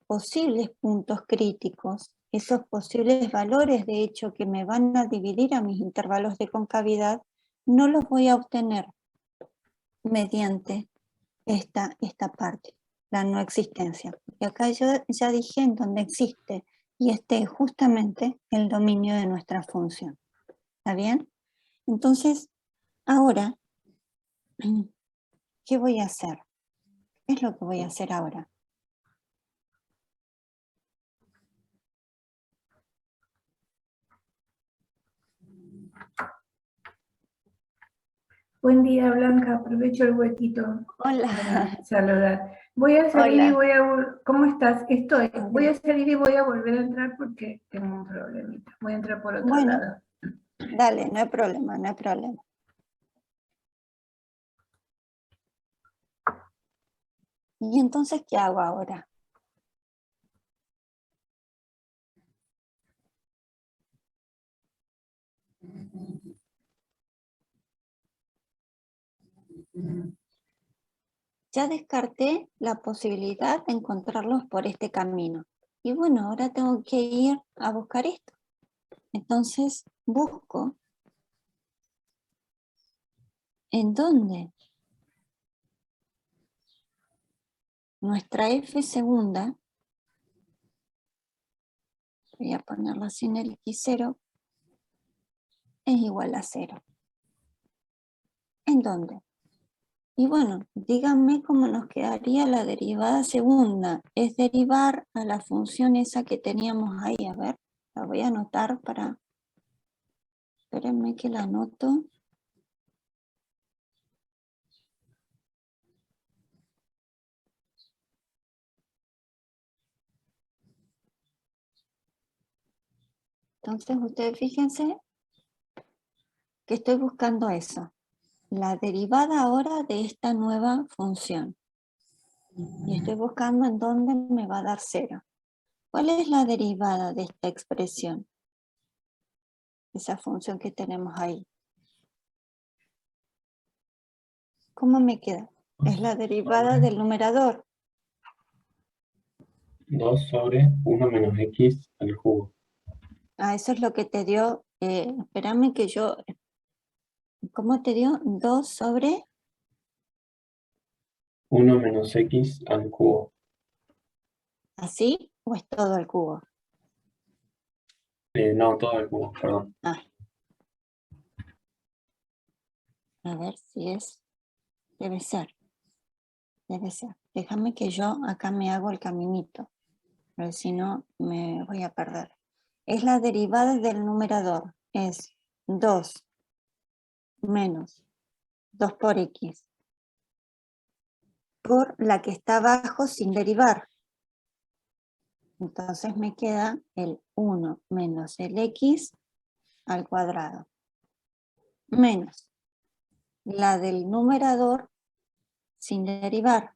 posibles puntos críticos, esos posibles valores de hecho que me van a dividir a mis intervalos de concavidad, no los voy a obtener mediante esta parte, la no existencia. Y acá yo ya dije en dónde existe, y este es justamente el dominio de nuestra función. ¿Está bien? Entonces, ahora, ¿qué voy a hacer? ¿Qué es lo que voy a hacer ahora? Buen día, Blanca. Aprovecho el huequito Hola. para saludar. Voy a salir y Hola. voy a... ¿Cómo estás? Voy a salir y voy a volver a entrar porque tengo un problemita. Voy a entrar por otro lado. Dale, no hay problema, no hay problema. ¿Y entonces qué hago ahora? Ya descarté la posibilidad de encontrarlos por este camino. Y bueno, ahora tengo que ir a buscar esto. Entonces busco. ¿En dónde? Nuestra f segunda, voy a ponerla sin el x0, es igual a 0. ¿En dónde? Y bueno, díganme cómo nos quedaría la derivada segunda. Es derivar a la función esa que teníamos ahí. A ver, la voy a anotar para... Espérenme que la anoto. Entonces ustedes fíjense que estoy buscando eso. La derivada ahora de esta nueva función. Y estoy buscando en dónde me va a dar 0. ¿Cuál es la derivada de esta expresión? Esa función que tenemos ahí. ¿Cómo me queda? Es la derivada del numerador. 2 sobre 1 menos x al cubo. Ah, eso es lo que te dio. Espérame que yo... ¿Cómo te dio? 2 sobre... 1 menos x al cubo. ¿Así? ¿O es todo el cubo? No, todo al cubo, perdón. Ah. A ver si es... Debe ser. Debe ser. Déjame que yo acá me hago el caminito. Pero si no, me voy a perder. Es la derivada del numerador. Es 2 menos 2 por x por la que está abajo sin derivar. Entonces me queda el 1 menos el x al cuadrado. Menos la del numerador sin derivar.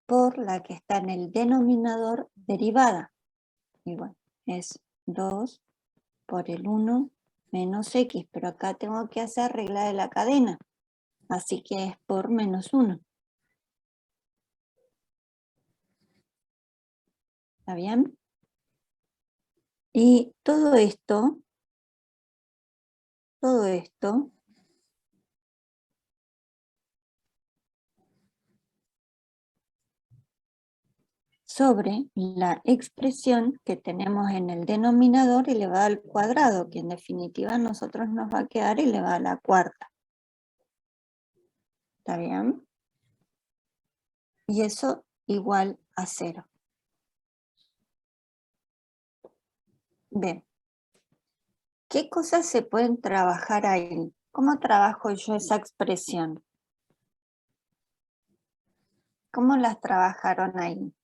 Por la que está en el denominador derivada. Y bueno, es 2 por el 1 menos x, pero acá tengo que hacer regla de la cadena, así que es por menos 1. ¿Está bien? Y todo esto sobre la expresión que tenemos en el denominador elevado al cuadrado, que en definitiva a nosotros nos va a quedar elevado a la cuarta. ¿Está bien? Y eso igual a 0. Bien. ¿Qué cosas se pueden trabajar ahí? ¿Cómo trabajo yo esa expresión? ¿Cómo las trabajaron ahí?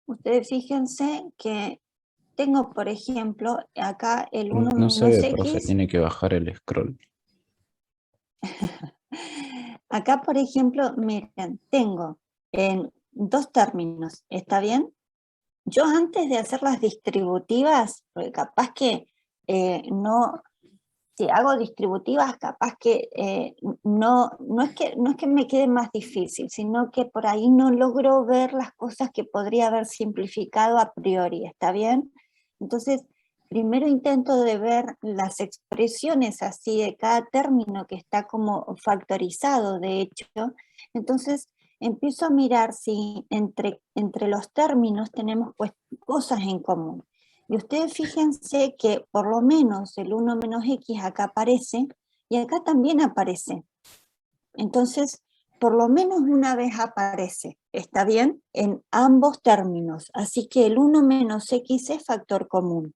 Ustedes fíjense que tengo, por ejemplo, acá el 1 No se menos ve, profe, x. tiene que bajar el scroll. Acá, por ejemplo, miren, tengo en 2 términos, ¿está bien? Yo antes de hacer las distributivas, porque capaz que no, si hago distributivas, capaz que no es que me quede más difícil, sino que por ahí no logro ver las cosas que podría haber simplificado a priori, ¿está bien? Entonces, primero intento de ver las expresiones así de cada término que está como factorizado, de hecho. Entonces, empiezo a mirar si entre los términos tenemos pues cosas en común. Y ustedes fíjense que por lo menos el 1 menos x acá aparece, y acá también aparece. Entonces, por lo menos una vez aparece, ¿está bien? En ambos términos. Así que el 1 menos x es factor común.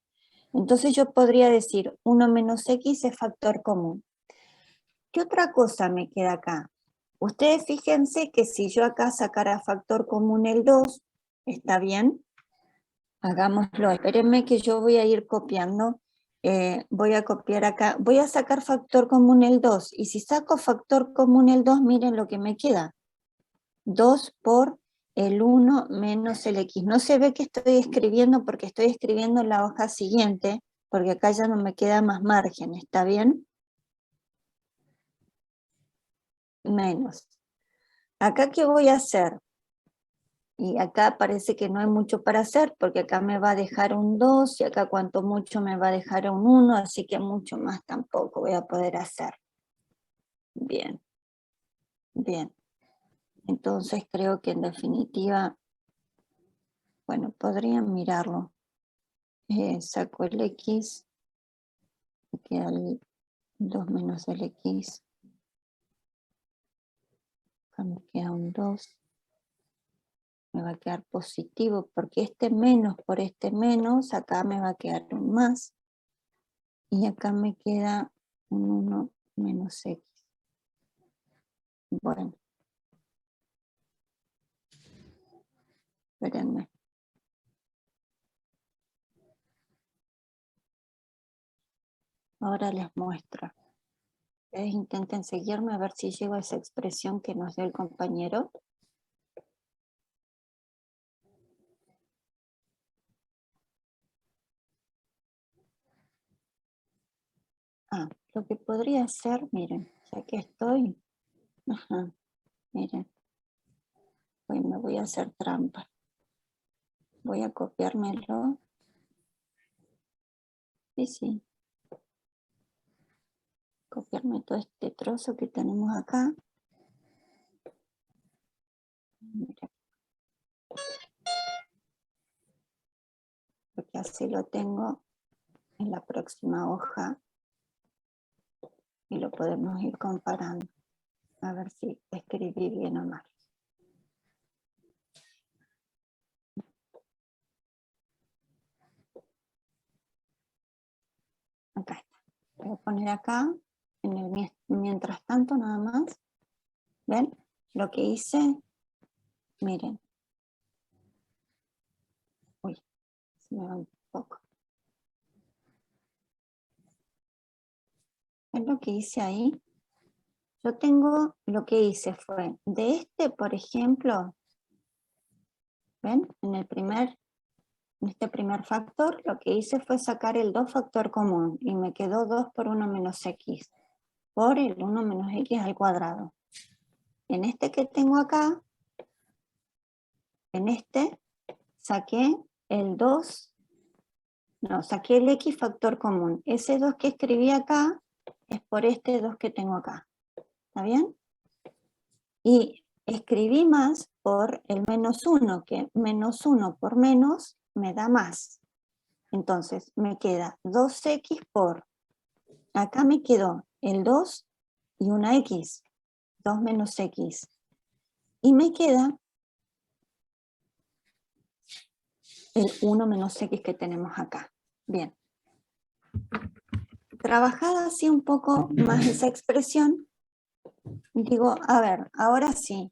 Entonces yo podría decir 1 menos x es factor común. ¿Qué otra cosa me queda acá? Ustedes fíjense que si yo acá sacara factor común el 2, ¿está bien? Hagámoslo. Espérenme que yo voy a ir copiando. Voy a copiar acá. Voy a sacar factor común el 2. Y si saco factor común el 2, miren lo que me queda. 2 por el 1 menos el x. No se ve que estoy escribiendo porque estoy escribiendo en la hoja siguiente, porque acá ya no me queda más margen. ¿Está bien? Menos. ¿Acá qué voy a hacer? Y acá parece que no hay mucho para hacer, porque acá me va a dejar un 2, y acá cuanto mucho me va a dejar un 1, así que mucho más tampoco voy a poder hacer. Bien. Bien. Entonces creo que en definitiva, bueno, podrían mirarlo. Saco el x, me queda el 2 menos el x. Acá me queda un 2. Me va a quedar positivo, porque este menos por este menos, acá me va a quedar un más. Y acá me queda un 1 menos x. Bueno. Espérenme. Ahora les muestro. Ustedes intenten seguirme a ver si llego a esa expresión que nos dio el compañero. Lo que podría hacer, miren, ya que estoy, miren, me voy a hacer trampa. Voy a copiármelo. Sí. Copiarme todo este trozo que tenemos acá. Miren. Porque así lo tengo en la próxima hoja. Y lo podemos ir comparando. A ver si escribí bien o mal. Acá está. Voy a poner acá, en el mientras tanto nada más. ¿Ven? Lo que hice, miren. Uy, se me va un poco. ¿Ven lo que hice ahí? Yo tengo, lo que hice fue, de este, por ejemplo, ¿ven? En este primer factor, lo que hice fue sacar el 2 factor común, y me quedó 2 por 1 menos x, por el 1 menos x al cuadrado. En este que tengo acá, en este, saqué el 2, saqué el x factor común. Ese 2 que escribí acá es por este 2 que tengo acá. ¿Está bien? Y escribí más por el menos 1, que menos 1 por menos me da más. Entonces me queda 2x por, acá me quedó el 2 y una x, 2 menos x. Y me queda el 1 menos x que tenemos acá. Bien. Trabajada así un poco más esa expresión, digo, a ver, ahora sí,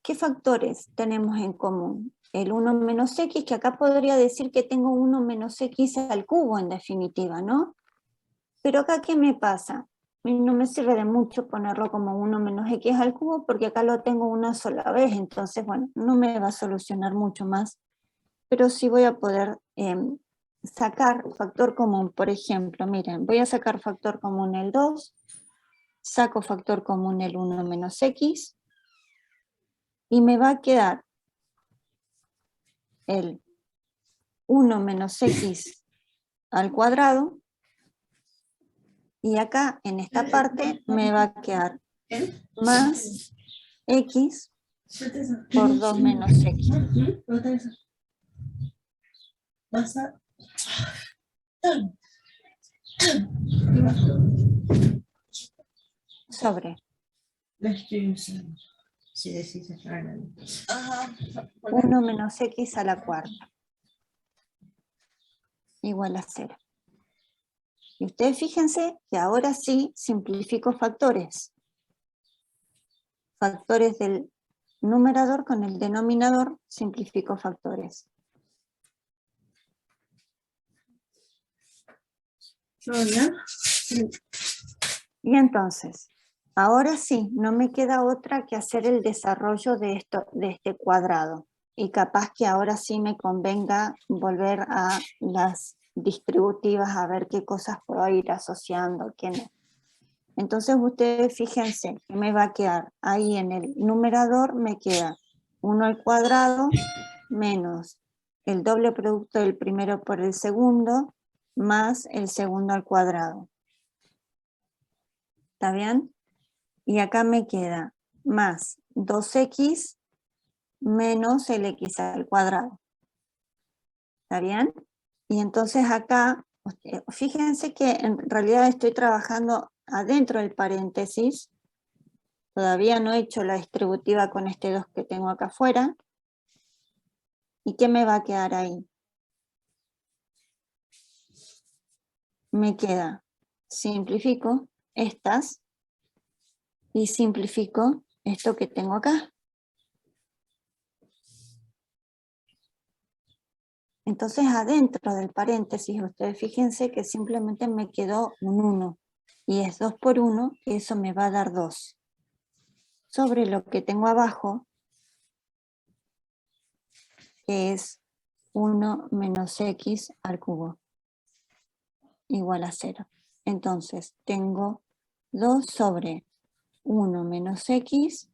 ¿qué factores tenemos en común? El 1 menos x, que acá podría decir que tengo 1 menos x al cubo en definitiva, ¿no? Pero acá, ¿qué me pasa? No me sirve de mucho ponerlo como 1 menos x al cubo porque acá lo tengo una sola vez, entonces, bueno, no me va a solucionar mucho más, pero sí voy a poder sacar factor común. Por ejemplo, miren, voy a sacar factor común el 2, saco factor común el 1 menos x, y me va a quedar el 1 menos x al cuadrado, y acá en esta parte me va a quedar más x por 2 menos x. Sobre 1 menos x a la cuarta igual a 0. Y ustedes fíjense que ahora sí simplifico factores. Factores del numerador con el denominador, simplifico factores. Y entonces, ahora sí, no me queda otra que hacer el desarrollo de este cuadrado. Y capaz que ahora sí me convenga volver a las distributivas a ver qué cosas puedo ir asociando, qué no. Entonces ustedes fíjense que me va a quedar ahí en el numerador, me queda 1 al cuadrado menos el doble producto del primero por el segundo más el segundo al cuadrado. ¿Está bien? Y acá me queda más 2x menos el x al cuadrado. ¿Está bien? Y entonces acá, fíjense que en realidad estoy trabajando adentro del paréntesis. Todavía no he hecho la distributiva con este 2 que tengo acá afuera. ¿Y qué me va a quedar ahí? Me queda, simplifico estas y simplifico esto que tengo acá. Entonces adentro del paréntesis, ustedes fíjense que simplemente me quedó un 1. Y es 2 por 1, que eso me va a dar 2. Sobre lo que tengo abajo, que es 1 menos x al cubo, igual a 0. Entonces tengo 2 sobre 1 menos x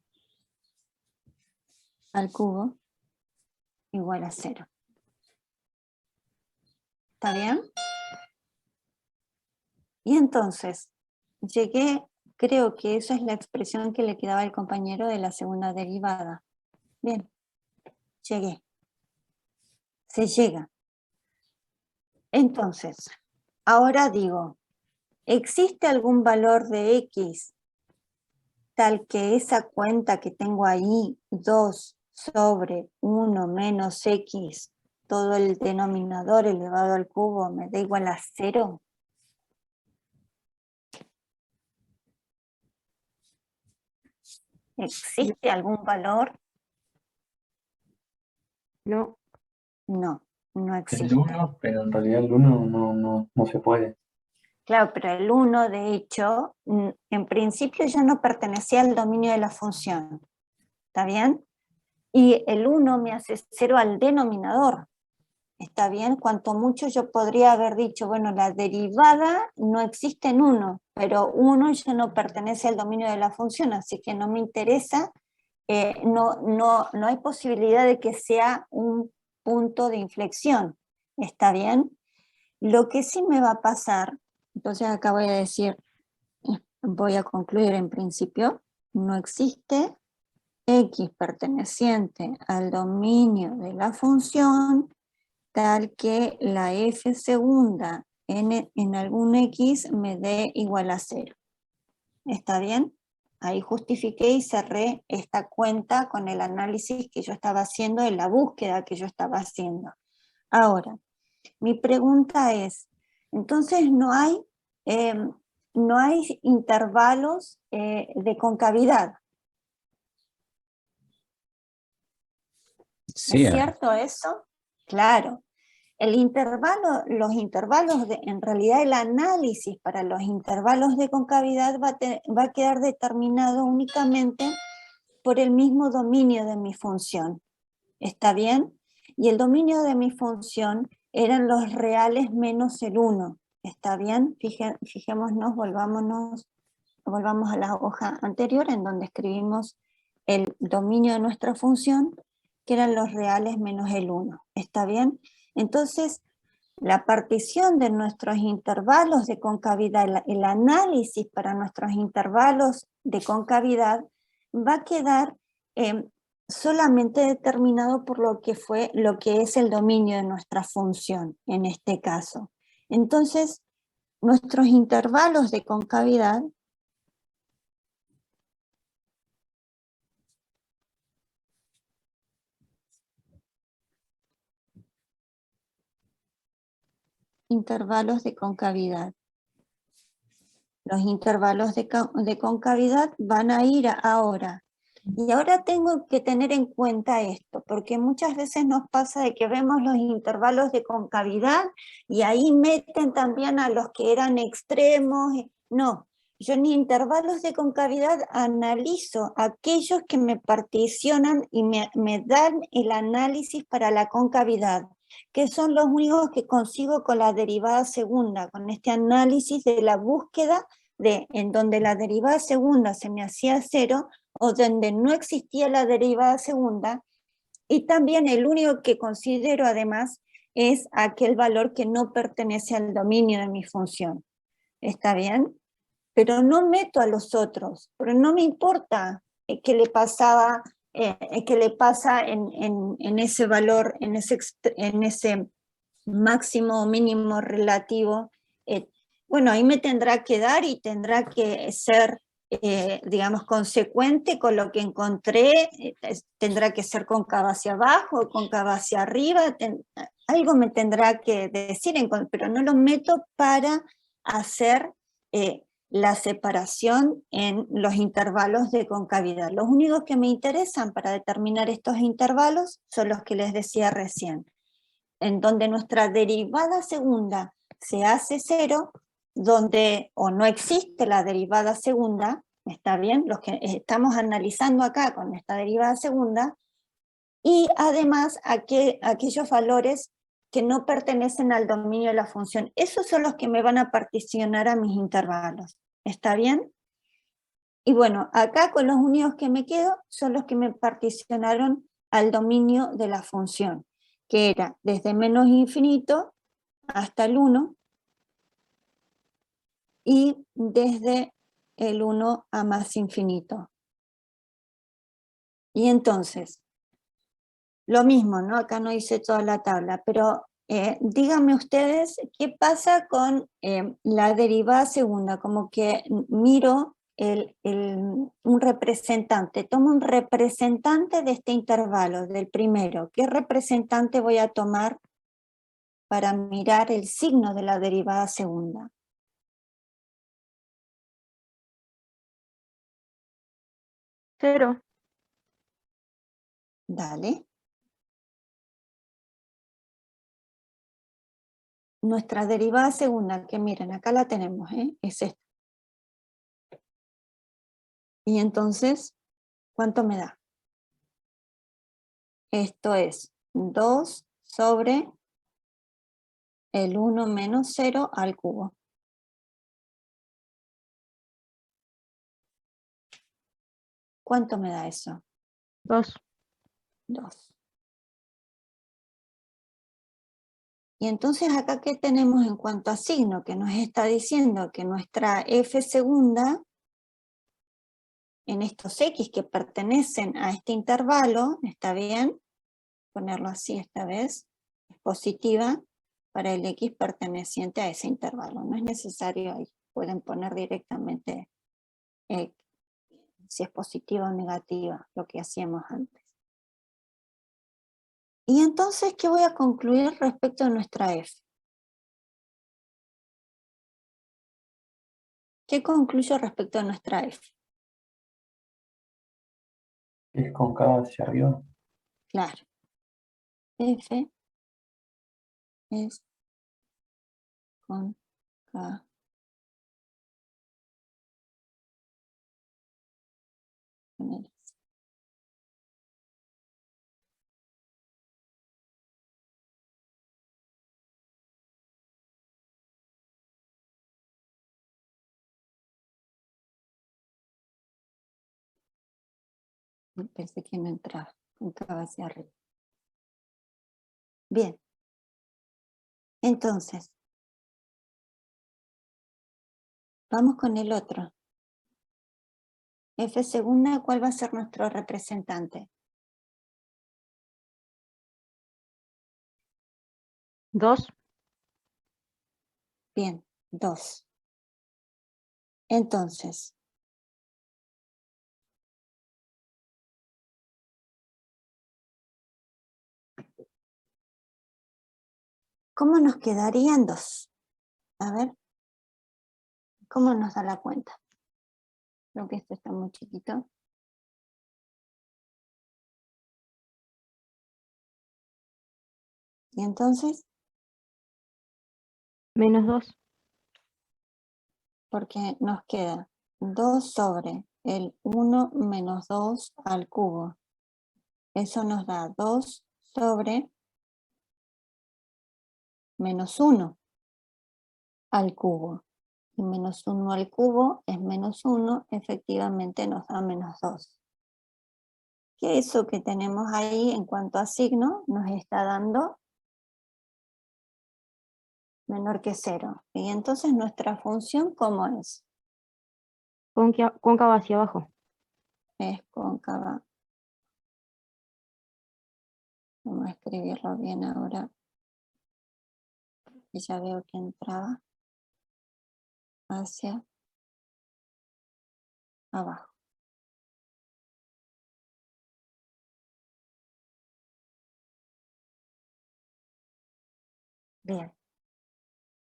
al cubo igual a 0. ¿Está bien? Y entonces, llegué, creo que esa es la expresión que le quedaba al compañero de la segunda derivada. Bien, llegué. Se llega. Entonces, ahora digo, ¿existe algún valor de x tal que esa cuenta que tengo ahí, 2 sobre 1 menos x, todo el denominador elevado al cubo me da igual a 0? ¿Existe algún valor? No. No, no El existe. 1, pero en realidad el 1 no se puede. Claro, pero el 1, de hecho, en principio ya no pertenecía al dominio de la función. ¿Está bien? Y el 1 me hace 0 al denominador. ¿Está bien? Cuanto mucho yo podría haber dicho, bueno, la derivada no existe en 1, pero 1 ya no pertenece al dominio de la función, así que no me interesa, no hay posibilidad de que sea un punto de inflexión. ¿Está bien? Lo que sí me va a pasar, entonces acá voy a decir, voy a concluir en principio, no existe x perteneciente al dominio de la función tal que la f segunda en algún x me dé igual a 0. ¿Está bien? Ahí justifiqué y cerré esta cuenta con el análisis que yo estaba haciendo, en la búsqueda que yo estaba haciendo. Ahora, mi pregunta es, entonces no hay intervalos de concavidad. Sí, ¿Es cierto eso? Claro. Los intervalos, en realidad el análisis para los intervalos de concavidad va a quedar determinado únicamente por el mismo dominio de mi función. ¿Está bien? Y el dominio de mi función eran los reales menos el 1. ¿Está bien? Fijémonos, volvamos a la hoja anterior en donde escribimos el dominio de nuestra función, que eran los reales menos el 1. ¿Está bien? Entonces, la partición de nuestros intervalos de concavidad, el análisis para nuestros intervalos de concavidad va a quedar solamente determinado por lo que es el dominio de nuestra función en este caso. Entonces, nuestros intervalos de concavidad Los intervalos de concavidad van a ir ahora. Y ahora tengo que tener en cuenta esto, porque muchas veces nos pasa de que vemos los intervalos de concavidad y ahí meten también a los que eran extremos. No, yo en intervalos de concavidad analizo aquellos que me particionan y me dan el análisis para la concavidad, que son los únicos que consigo con la derivada segunda, con este análisis de la búsqueda en donde la derivada segunda se me hacía 0, o donde no existía la derivada segunda, y también el único que considero además es aquel valor que no pertenece al dominio de mi función. ¿Está bien? Pero no meto a los otros, pero no me importa qué le pasa en ese valor, en ese máximo o mínimo relativo. Bueno, ahí me tendrá que dar y tendrá que ser, digamos, consecuente con lo que encontré, tendrá que ser cóncava hacia abajo, cóncava hacia arriba, algo me tendrá que decir, pero no lo meto para hacer la separación en los intervalos de concavidad. Los únicos que me interesan para determinar estos intervalos son los que les decía recién, en donde nuestra derivada segunda se hace 0, donde o no existe la derivada segunda, ¿está bien? Los que estamos analizando acá con esta derivada segunda, y además aquellos valores que no pertenecen al dominio de la función. Esos son los que me van a particionar a mis intervalos. ¿Está bien? Y bueno, acá con los únicos que me quedo son los que me particionaron al dominio de la función, que era desde menos infinito hasta el 1, y desde el 1 a más infinito. Y entonces, lo mismo, ¿no? Acá no hice toda la tabla, pero díganme ustedes qué pasa con la derivada segunda, como que miro un representante, tomo un representante de este intervalo, del primero. ¿Qué representante voy a tomar para mirar el signo de la derivada segunda? Cero. Dale. Nuestra derivada segunda, que miren, acá la tenemos, es esta. Y entonces, ¿cuánto me da? Esto es 2 sobre el 1 menos 0 al cubo. ¿Cuánto me da eso? 2. 2. Y entonces acá, ¿qué tenemos en cuanto a signo? Que nos está diciendo que nuestra f segunda, en estos x que pertenecen a este intervalo, ¿está bien? Ponerlo así esta vez, es positiva para el X perteneciente a ese intervalo. No es necesario ahí. Pueden poner directamente si es positiva o negativa, lo que hacíamos antes. Y entonces, ¿qué voy a concluir respecto a nuestra F? ¿Qué concluyo respecto a nuestra F? Es cóncava hacia arriba. Claro. F es cóncava. Pensé que no entraba, cóncava hacia arriba. Bien. Entonces, vamos con el otro. F segunda, ¿cuál va a ser nuestro representante? 2. Bien, 2. Entonces, ¿cómo nos quedarían 2? A ver, ¿cómo nos da la cuenta? Creo que esto está muy chiquito. Y entonces, Menos 2. porque nos queda 2 sobre el 1 menos 2 al cubo. Eso nos da 2 sobre menos 1 al cubo. Y menos 1 al cubo es menos 1, efectivamente nos da menos 2. Que eso que tenemos ahí en cuanto a signo nos está dando menor que 0. Y entonces nuestra función, ¿cómo es? Cóncava hacia abajo. Es cóncava. Vamos a escribirlo bien ahora. Y ya veo que entraba hacia abajo. Bien.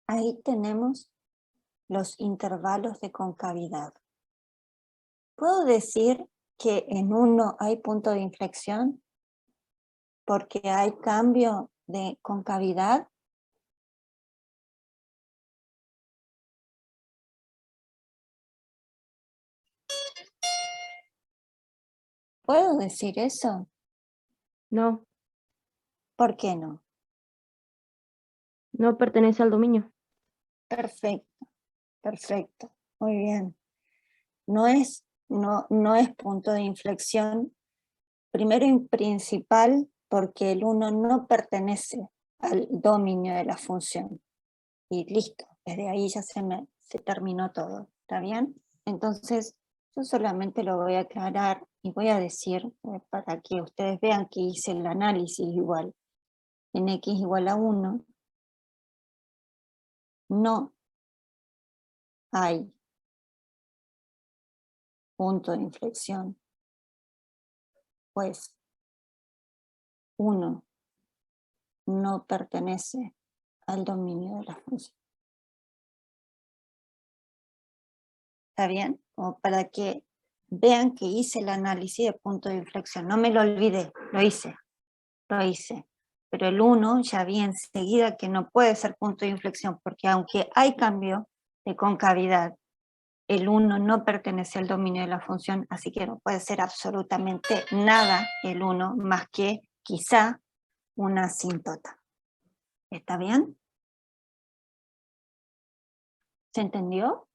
Ahí tenemos los intervalos de concavidad. ¿Puedo decir que en uno hay punto de inflexión? Porque hay cambio de concavidad. ¿Puedo decir eso? No, ¿Por qué no? no pertenece al dominio. Perfecto, perfecto, muy bien. No es punto de inflexión, primero y principal, porque el 1 no pertenece al dominio de la función. Y listo, desde ahí ya se terminó todo, ¿está bien? Entonces, yo solamente lo voy a aclarar y voy a decir, para que ustedes vean que hice el análisis igual. En x igual a 1, no hay punto de inflexión, pues 1 no pertenece al dominio de la función. ¿Está bien? Como para que vean que hice el análisis de punto de inflexión. No me lo olvidé, lo hice. Pero el 1 ya vi enseguida que no puede ser punto de inflexión, porque aunque hay cambio de concavidad, el 1 no pertenece al dominio de la función, así que no puede ser absolutamente nada el 1 más que quizá una asíntota. ¿Está bien? ¿Se entendió?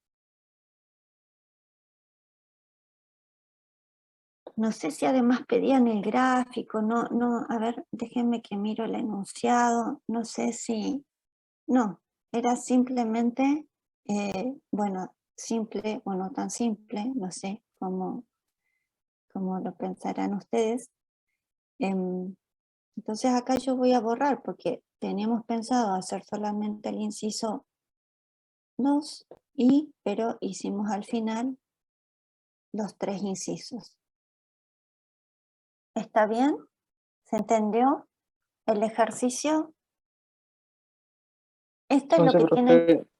No sé si además pedían el gráfico, a ver, déjenme que miro el enunciado, no sé si, no, era simplemente, bueno, simple o no tan simple, no sé cómo lo pensarán ustedes. Entonces acá yo voy a borrar porque teníamos pensado hacer solamente el inciso 2 pero hicimos al final los 3 incisos. ¿Está bien? ¿Se entendió el ejercicio? Esto es lo Entonces, que tienen, profe,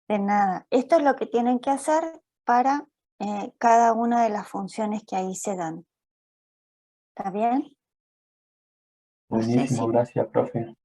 de nada, esto es lo que tienen que hacer para cada una de las funciones que ahí se dan. ¿Está bien? No sé Buenísimo, si gracias, profe.